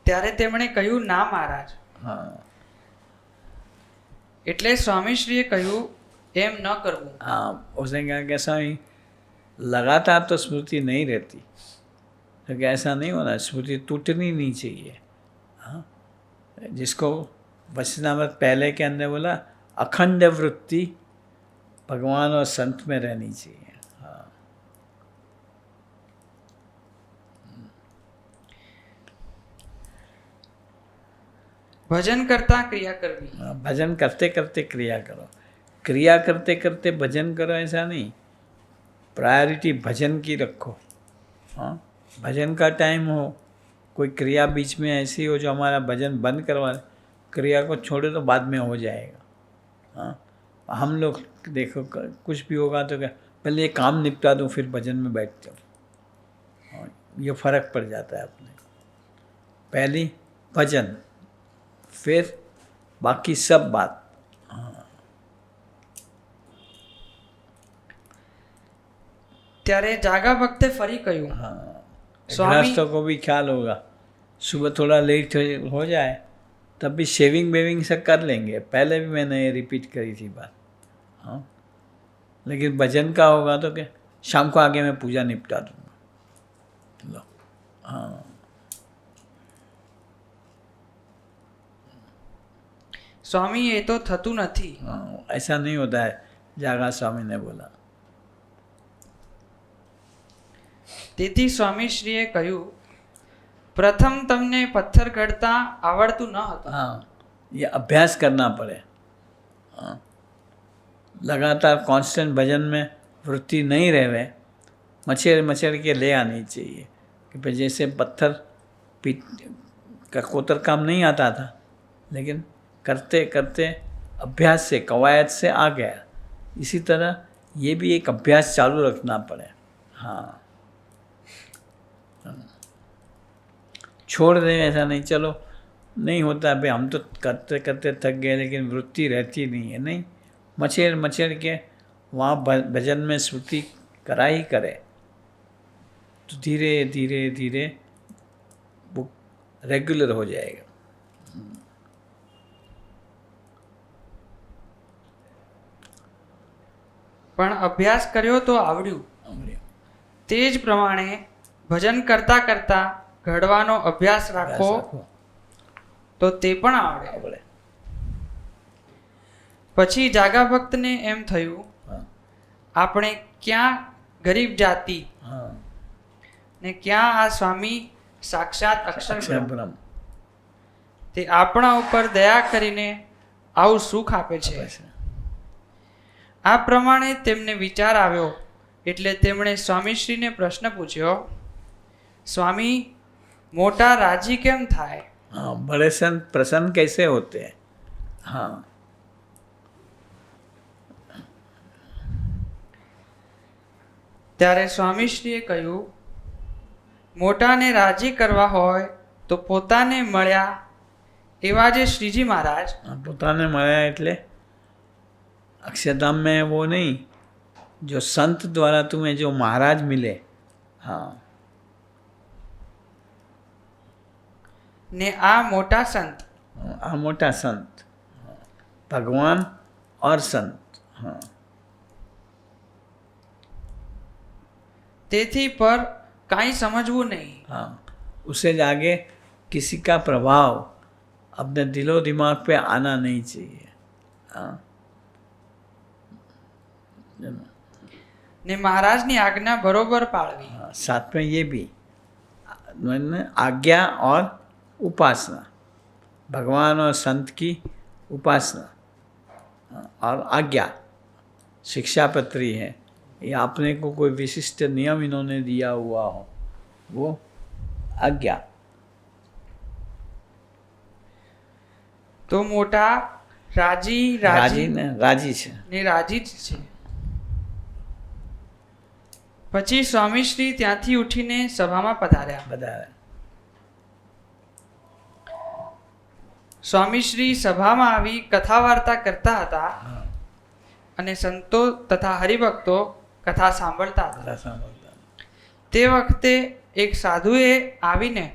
ત્યારે તેમણે કહ્યું ના મહારાજ। हाँ, એટલે સ્વામીશ્રીએ કહ્યું એમ ન કરવું। हाँ, उसने कहा कि स्वामी लगातार तो स्मृति नहीं रहती, तो क्या ऐसा नहीं होना, स्मृति टूटनी नहीं चाहिए। हाँ, जिसको वचनामृत पहले के अंदर बोला अखंड वृत्ति भगवान और संत में रहनी चाहिए। हाँ, ભજન કરતા ક્રિયા કરવી। हाँ, भजन करते करते क्रिया करो, क्रिया करते करते भजन करो ऐसा नहीं, प्रायोरिटी भजन की रखो। हाँ, भजन का टाइम हो, कोई क्रिया बीच में ऐसी हो जो हमारा भजन बंद करवा, क्रिया को छोड़े तो बाद में हो जाएगा। हाँ, हम लोग देखो कुछ भी होगा तो क्या पहले ये काम निपटा दूँ फिर भजन में बैठते हो। और ये फर्क पड़ जाता है अपने। पहली भजन, फिर बाकी सब बात। ત્યારે જાગા ભક્તે ફરી કહ્યું, हाँ, स्वामी गृहस्थों को भी ख्याल होगा, सुबह थोड़ा लेट हो जाए तब भी शेविंग वेविंग से कर लेंगे। पहले भी मैंने ये रिपीट करी थी बात। हाँ, लेकिन भजन का होगा तो क्या, शाम को आगे मैं पूजा निपटा दूँगा। लो, हाँ, સ્વામી એ તો થતું નથી। हाँ, ऐसा नहीं होता है, जागा स्वामी ने बोला। તેથી સ્વામીશ્રીએ કહ્યું, પ્રથમ તમને પથ્થર ઘડતા આવડતું ન હતું। हाँ, ये अभ्यास करना पड़े। हाँ, लगातार कांस्टेंट भजन में वृत्ति नहीं रहे, मचेड़ के ले आनी चाहिए। कि भाई जैसे पत्थर पीट का कोतर काम नहीं आता था, लेकिन करते करते अभ्यास से, कवायद से आ गया। इसी तरह ये भी एक अभ्यास चालू रखना पड़े। हाँ, छोड़ दें ऐसा नहीं, चलो नहीं होता भाई हम तो करते करते थक गए, लेकिन वृत्ति रहती नहीं है। नहीं, मचेड़ के वहाँ भजन में श्रुति करा ही करे तो धीरे धीरे धीरे वो रेगुलर हो जाएगा। પણ અભ્યાસ કર્યો તો આવડ્યું। તે જ પ્રમાણે ભજન કરતા કરતા ઘડવાનો અભ્યાસ રાખો તો તે પણ આવડે। પછી જાગા ભક્તને એમ થયું, આપણે ક્યાં ગરીબ જાતિ ને ક્યાં આ સ્વામી સાક્ષાત અક્ષર બ્રહ્મ, તે આપણા ઉપર દયા કરીને આવું સુખ આપે છે। આ પ્રમાણે તેમને વિચાર આવ્યો એટલે તેમણે સ્વામીશ્રીને પ્રશ્ન પૂછ્યો, સ્વામી મોટા રાજી કેમ થાય? हाँ, बड़े संत प्रसन्न कैसे होते हैं? हाँ, ત્યારે સ્વામીશ્રીએ કહ્યું, મોટાને રાજી કરવા હોય તો પોતાને મળ્યા એવા જે શ્રીજી મહારાજ, પોતાને મળ્યા એટલે अक्षरधाम में वो नहीं, जो संत द्वारा तुम्हें जो महाराज मिले। हाँ, ને આ મોટા સંત, आ मोटा संत, भगवान और संत। हाँ, તેથી પર કાંઈ સમજવું નહીં। हाँ, उससे आगे किसी का प्रभाव अपने दिलो दिमाग पे आना नहीं चाहिए। हाँ, ને મહારાજની આજ્ઞા બરોબર પાળવી। हाँ, साथ में ये भी आज्ञा और उपासना, भगवान और संत की उपासना और आज्ञा शिक्षापत्री है। ये आपने को कोई विशिष्ट नियम इन्होंने दिया हुआ हो, वो आज्ञा। તો મોટા રાજી राजी છે ને રાજી જ છે। પછી સ્વામીશ્રી ત્યાંથી ઉઠીને સભામાં પધાર્યા। બધા। સ્વામીશ્રી સભામાં આવી કથા વાર્તા કરતા હતા અને સંતો તથા હરિભક્તો કથા સાંભળતા હતા। તે વખતે એક સાધુએ આવીને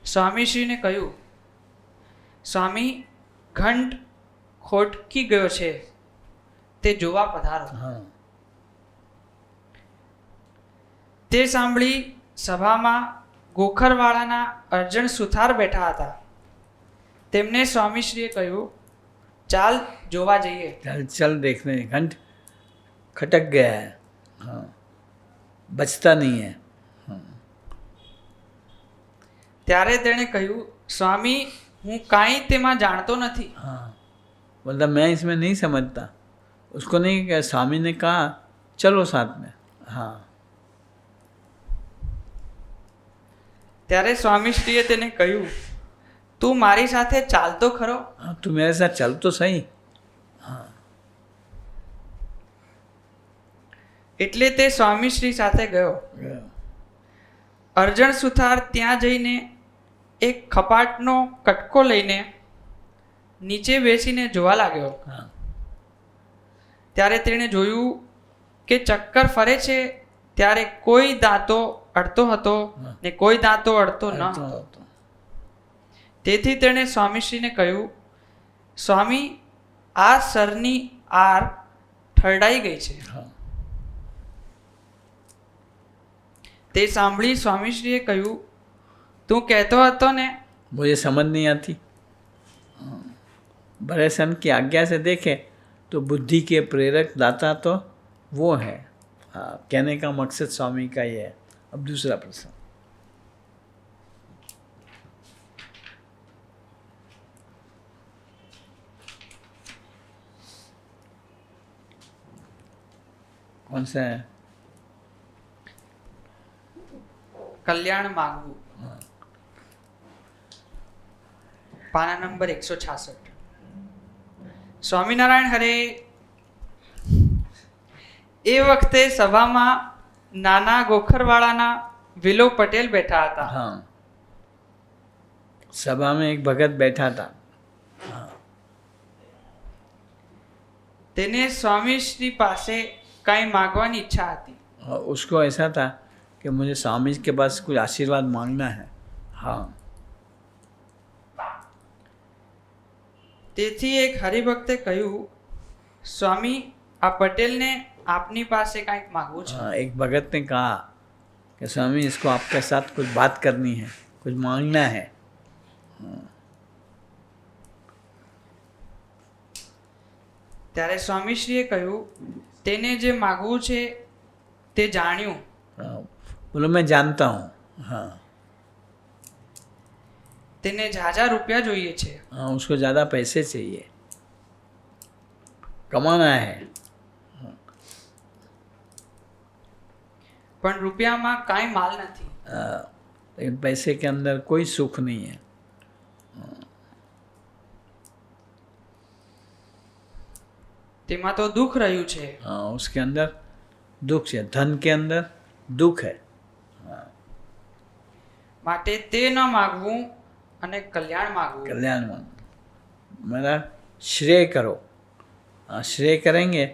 સ્વામીશ્રીને કહ્યું, સ્વામી ઘંટ ખોટકી ગયો છે, તે જોવા પધારો। हाँ, તે સાંભળી સભામાં ગોખરવાળાના અર્જણ સુથાર બેઠા હતા। તેમને સ્વામીશ્રીએ કહ્યું, ચાલ જોવા જઈએ। चल देखने, घंट खटक गया है। हाँ, बचता नहीं है। ત્યારે તેણે કહ્યું, સ્વામી હું કાંઈ તેમાં જાણતો નથી। हाँ, बोलता मैं इसमें नहीं समझता। उसको नहीं कहा, स्वामी ने कहा चलो साथ में। हाँ, ત્યારે સ્વામીશ્રીએ તેને કહ્યું, તું મારી સાથે ચાલતો ખરો? हाँ, तू मेरे साथ चल तो सही। એટલે તે સ્વામીશ્રી સાથે ગયો. અર્જણ સુથાર ત્યાં જઈને એક ખપાટનો કટકો લઈને નીચે બેસીને જોવા લાગ્યો. ત્યારે તેણે જોયું કે ચક્કર ફરે છે ત્યારે કોઈ દાંતો અડતો હતો ને કોઈ દાંતો અડતો ન હતો. તેથી તેણે સ્વામીશ્રીને કહ્યું, સ્વામી, આ સરની આર ઠરડાઈ ગઈ છે. તે સાંભળી સ્વામીશ્રીએ કહ્યું, તું કહેતો હતો ને. मुझे समझ नहीं आती. बड़े सन की आज्ञा से देखे तो बुद्धि के प्रेरक दाता तो वो है. हाँ, कहने का मकसद स्वामी का ये है. अब दूसरा प्रश्न. कौन सा है? કલ્યાણ માંગવું. પાના નંબર 166. સ્વામિનારાયણ હરે. એ વખતે સભામાં નાના ગોખરવાળાના વિલો પટેલ બેઠા હતા. हाँ, सभा में एक भगत बैठा था. તેને સ્વામીશ્રી પાસે કંઈ માગવાની ઈચ્છા હતી. उसको ऐसा था कि मुझे स्वामी के पास कुछ आशीर्वाद मांगना है. हाँ, તેથી એક હરિભક્તે કહ્યું, સ્વામી, આ પટેલને આપની પાસે કંઈક માગવું છે. हाँ, एक भगत ने कहा कि स्वामी, इसको आपके साथ कुछ बात करनी है, कुछ मांगना है. ત્યારે સ્વામીશ્રીએ કહ્યું, તેને જે માગવું છે તે જાણ્યું. हाँ, बोलो मैं जानता हूँ. हाँ, તેને ઝાઝા રૂપિયા જોઈએ છે. हाँ, उसको ज़्यादा पैसे चाहिए, कमाना है. પણ રૂપિયામાં કાંઈ માલ નથી. लेकिन पैसे के अंदर कोई सुख नहीं है. તેમાં તો દુઃખ રહ્યું છે. हाँ, उसके अंदर दुख है. धन के अंदर दुख है. માટે તે ન માગવું અને કલ્યાણ માગવું. कल्याण मान मेरा श्रेय करो. हाँ, श्रेय करेंगे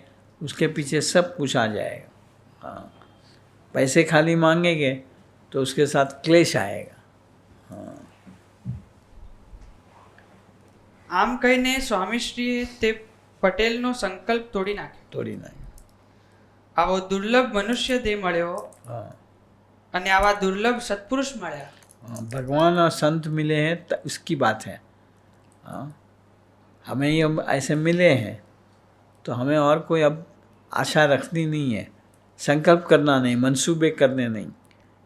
उसके पीछे सब कुछ आ जाएगा. हाँ, पैसे खाली मांगेंगे तो उसके साथ क्लेश आएगा. આમ કહીને સ્વામીશ્રીએ તે પટેલનો સંકલ્પ તોડી નાખ્યો. थोड़ी नहीं. આવો દુર્લભ મનુષ્ય દેહ મળ્યો हाँ, અને આવા દુર્લભ સત્પુરુષ મળ્યા. हाँ, भगवान और संत मिले हैं तो उसकी बात है. हाँ, हमें ये ऐसे मिले हैं तो हमें और कोई अब आशा रखनी नहीं है, संकल्प करना नहीं, मंसूबे करने नहीं,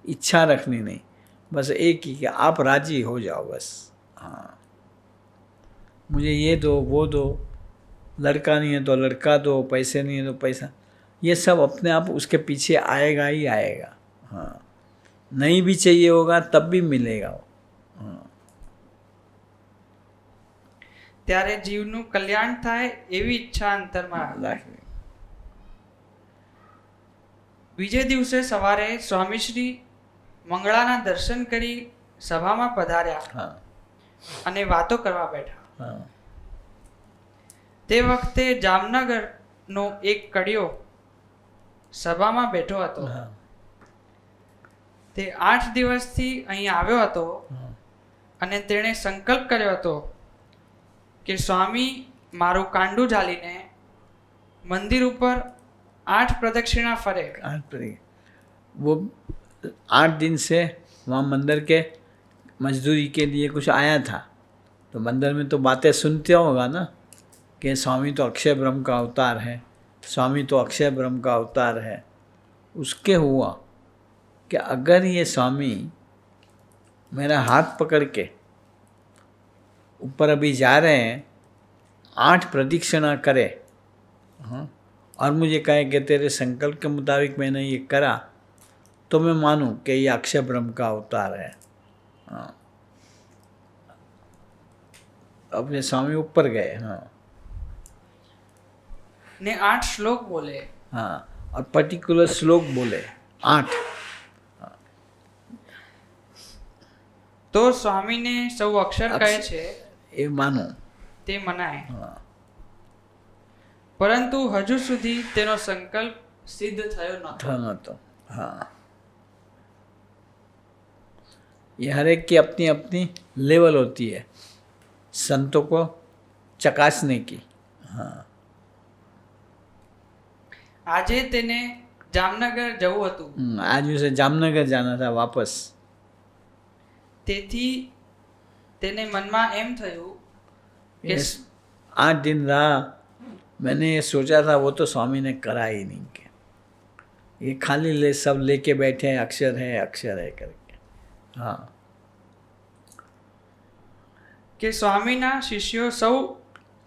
इच्छा रखनी नहीं. बस एक ही कि आप राजी हो जाओ बस. हाँ, मुझे ये दो वो दो, लड़का नहीं है तो लड़का दो, पैसे नहीं है तो पैसा, ये सब अपने आप उसके पीछे आएगा ही आएगा. हाँ, नहीं भी चाहिए होगा तब भी मिलेगा. ત્યારે જીવનું કલ્યાણ થાય એવી ઈચ્છા અંતરમાં રાખવી. બીજે દિવસે સવારે સ્વામીશ્રી મંગળાના દર્શન કરી સભામાં પધાર્યા हाँ, અને વાતો કરવા બેઠા. हाँ, તે વખતે જામનગરનો એક કડિયો સભામાં બેઠો હતો. हाँ, તે 8 દિવસથી અહીં આવ્યો હતો અને તેણે સંકલ્પ કર્યો હતો કે સ્વામી મારું કાંડું ઝાલીને મંદિર ઉપર 8 પ્રદક્ષિણા ફરે. 8 पड़ेगी. वो 8 दिन से वहाँ मंदिर के मजदूरी के लिए कुछ आया था तो मंदिर में तो बातें सुनते होगा ना कि स्वामी तो अक्षय ब्रह्म का अवतार है, स्वामी तो अक्षय ब्रह्म का अवतार है. उसके हुआ कि अगर ये स्वामी मेरा हाथ पकड़ के ऊपर अभी जा रहे हैं, 8 प्रदक्षिणा करे, हाँ, और मुझे कहे कि तेरे संकल्प के मुताबिक मैंने ये करा, तो मैं मानूं कि ये अक्षय ब्रह्म का अवतार है. हाँ, अब ये स्वामी ऊपर गए. हाँ, ને 8 શ્લોક બોલે. हाँ, और पर्टिकुलर श्लोक बोले 8 તો સ્વામીને સૌ અક્ષર કહે છે ये मानो। તે મનાય, हाँ, પરંતુ હજુ સુધી તેનો સંકલ્પ સિદ્ધ થયો નહોતો. था ना तो हाँ, ये हर एक की अपनी अपनी लेवल होती है संतों को चकासने की। हाँ, આજે તેને જામનગર જવું હતું, आज उसे जामनगर जाना था वापस। તેથી તેને મનમાં એમ થયું કે ये 8 दिन रहा, मैंने ये सोचा था वो तो स्वामी ने करा ही नहीं के, ये खाली ले सब लेके बैठे हैं अक्षर है करके। हाँ, કે સ્વામીના શિષ્યો સૌ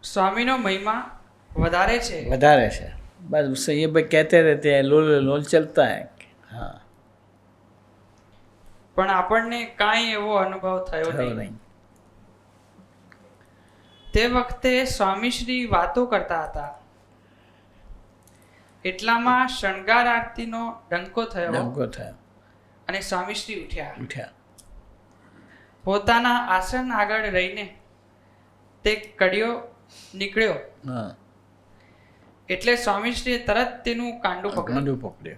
સ્વામીનો મહિમા વધારે છે, વધાरे से बस उससे ये भाई कहते रहते हैं, लोल लोल चलता है। हाँ, પણ આપણને કાંઈ એવો અનુભવ થયો थयो નહીં. नहीं। તે વખતે સ્વામીશ્રી વાતો કરતા હતા, એટલામાં શણગાર આરતીનો ડંકો થયો डंको था, અને સ્વામીશ્રી ઉઠ્યા. उठा, પોતાના આસન આગળ રહીને તે કડિયો નીકળ્યો हाँ, એટલે સ્વામીશ્રીએ તરત તેનું કાંડું પકડ્યું कांडू पकड़े,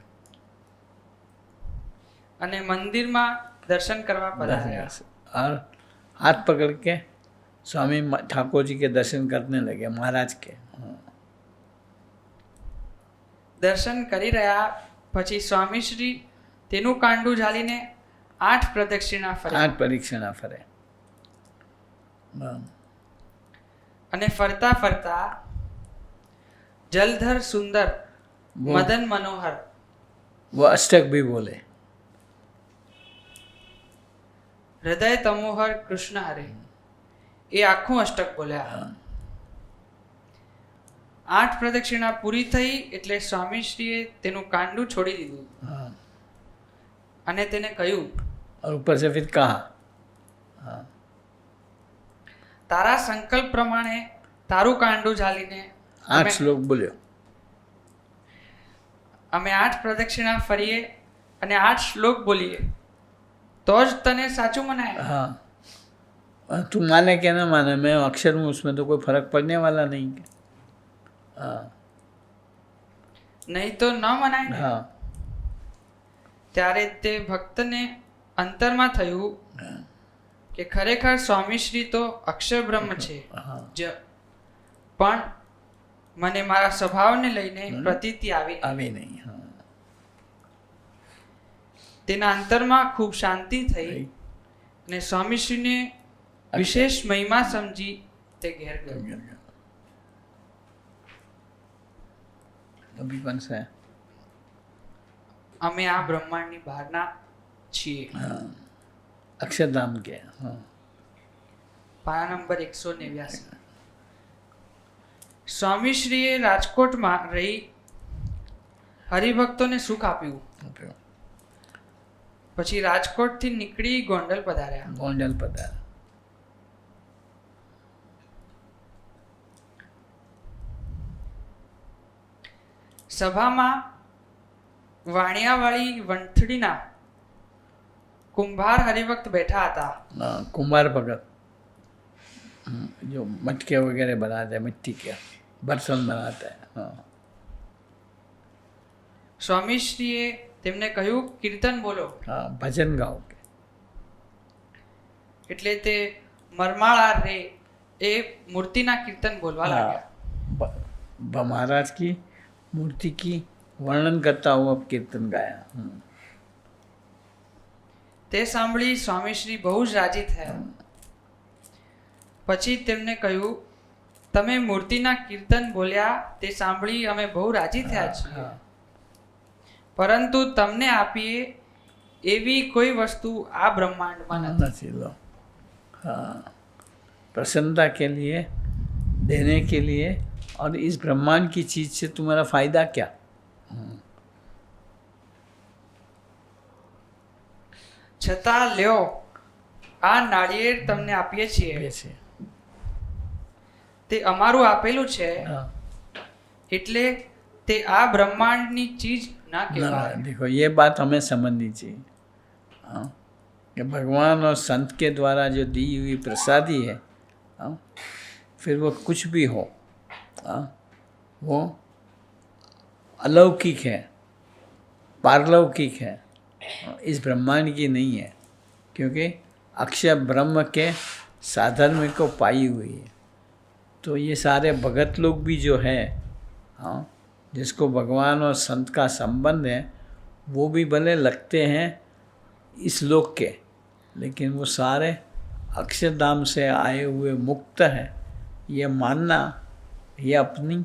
અને મંદિરમાં દર્શન કરવા પધાર્યા. और हाथ पकड़ के स्वामी ठाकुर जी के दर्शन करने लगे, महाराज के। हाँ, દર્શન કરી રહ્યા પછી સ્વામીશ્રી તેનું કાંડું ઝાલીને 8 પ્રદક્ષિણા ફર્યા 8 परीक्षणा फरे। हाँ, અને ફરતા ફરતા જલધર સુંદર वो- મદન મનોહર वो अष्टक भी बोले। હૃદય તમોહર કૃષ્ણ હરે એ આખું અષ્ટક બોલ્યા. 8 પ્રદક્ષિણા પૂરી થઈ એટલે સ્વામીશ્રીએ તેનું કાંડું છોડી દીધું हाँ, અને તેને કહ્યું, और ऊपर से फिर कहा, તારા સંકલ્પ પ્રમાણે તારું કાંડું ઝાલીને 8 श्लोक बोल्यो। અમે 8 પ્રદક્ષિણા ફરીએ અને 8 શ્લોક બોલીએ તો જ તને સાચું મનાય. हाँ, तू माने क्या ना माने, मैं अक्षर हूँ, उसमें तो कोई फर्क पड़ने वाला नहीं। हाँ, નહીં તો ન મનાય ને. हाँ, ત્યારે તે ભક્તને અંતરમાં થયું કે ખરેખર સ્વામીશ્રી તો અક્ષર બ્રહ્મ છે हाँ, પણ મને મારા સ્વભાવને લઈને પ્રતીતિ આવી નહીં. अभी नहीं। हाँ, તેના અંતરમાં ખૂબ શાંતિ થઈ અને સ્વામીશ્રીને વિશેષ મહિમા સમજી તે ઘેર ગયો. अभी कौन सा है? અમે આ બ્રહ્માંડની બહારના છીએ. हाँ, अक्षरधाम के। हाँ, પાના નંબર 189. સ્વામીશ્રીએ રાજકોટમાં રહી હરિભક્તોને સુખ આપ્યું. પછી રાજકોટથી નીકળી ગોંડલ પધાર્યા. गोंडल पता। સભામાં વાણિયાવાળી વંથડીના કુંભાર હરિભક્ત બેઠા હતા. कुमार भगत, जो मटके वगैरह बनाते हैं, मिट्टी के बर्तन बनाते हैं। हाँ, સ્વામીશ્રીએ તેમને કહ્યું, કીર્તન બોલો. हाँ, भजन गाओ के। એટલે તે મરમાળા રે એ મૂર્તિના કીર્તન બોલવા લાગ્યા. महाराज की मूर्ति की वर्णन करता हुआ कीर्तन गाया। તે સાંભળી સ્વામીશ્રી બહુ જ રાજી થયા. પછી તેમને કહ્યું, તમે મૂર્તિના કીર્તન બોલ્યા તે સાંભળી અમે બહુ રાજી થયા છીએ, પરંતુ તમને આપીએ એવી કોઈ વસ્તુ આ બ્રહ્માંડમાં નથી. नहीं लो। हाँ, प्रसन्नता के लिए, देने के लिए, और इस ब्रह्मांड की चीज से तुम्हारा फायदा क्या? છતાં લ્યો આ નાળિયેર તમને આપીએ છીએ, ऐसे। તે અમારું આપેલું છે हाँ, એટલે તે આ બ્રહ્માંડની ચીજ ના ना કહેવાય. देखो ये बात हमें समझनी चाहिए, हाँ, कि भगवान और संत के द्वारा जो दी हुई प्रसादी है, हाँ, फिर वो कुछ भी हो, हाँ, वो अलौकिक है, पारलौकिक है, इस ब्रह्मांड की नहीं है, क्योंकि अक्षय ब्रह्म के साधन में को पाई हुई है। तो ये सारे भगत लोग भी जो है, हाँ, जिसको भगवान और संत का संबंध है, वो भी भले लगते हैं इस लोक के, लेकिन वो सारे अक्षरधाम से आए हुए मुक्त हैं, ये मानना ये अपनी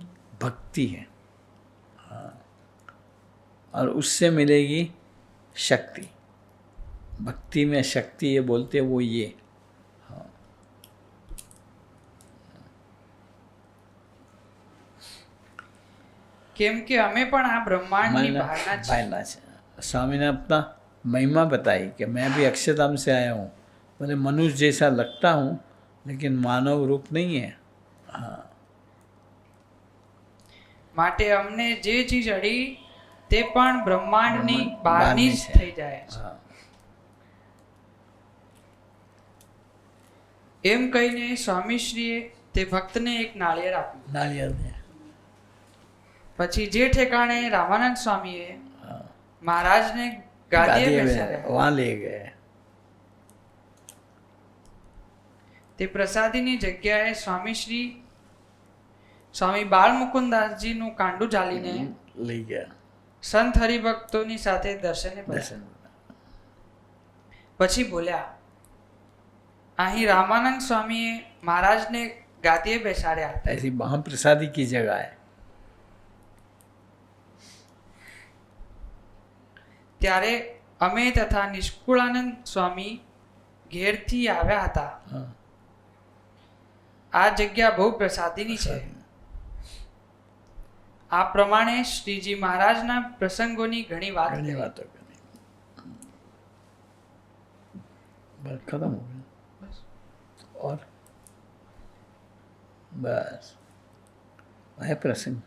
भक्ति है, हाँ, और उससे मिलेगी शक्ति। भक्ति में शक्ति ये बोलते वो ये, हाँ। કેમ કે અમે પણ આ બ્રહ્માંડની બહારના છીએ. बायला से स्वामी ने अपना महिमा बताई कि मैं भी अक्षरधाम से आया हूँ, बोले मनुष्य जैसा लगता हूँ लेकिन मानव रूप नहीं है, हाँ। માટે અમને જે ચીજ અડી તે પણ બ્રહ્માંડની બહારની બહારની જ છે. થઈ જાય છે. हाँ। એમ કહીને સ્વામીશ્રીએ તે ભક્તને એક નાળિયેર આપ્યું. नारियल है, પછી જે ઠેકાણે રામાનંદ સ્વામીએ हाँ। મહારાજને ગાદીએ गादी બેસાડ્યા, में वहाँ ले गए, તે પ્રસાદીની જગ્યાએ સ્વામીશ્રી સ્વામી બાળમુકુદાસજીનું કાંડું ચાલીને ले गया સંત હરિભક્તોની સાથે દર્શને પડ્યા. दर्शन। પછી બોલ્યા, અહીં રામાનંદ સ્વામીએ મહારાજને ગાદીએ બેસાડ્યા. ऐसी महाप्रसादी की जगह है, ત્યારે અમે તથા નિષ્કુળાનંદ સ્વામી ઘેરથી આવ્યા હતા. हाँ। આ જગ્યા બહુ પ્રસાદીની છે. આ પ્રમાણે શ્રીજી મહારાજના પ્રસંગોની ઘણી વાત घनी કરી. बातों करी, बस खत्म हो गया। और बस है प्रसंग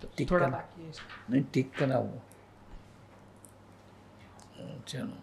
तो टिक થોડા करा, બાકી છે. नहीं टिक करा वो, चलो।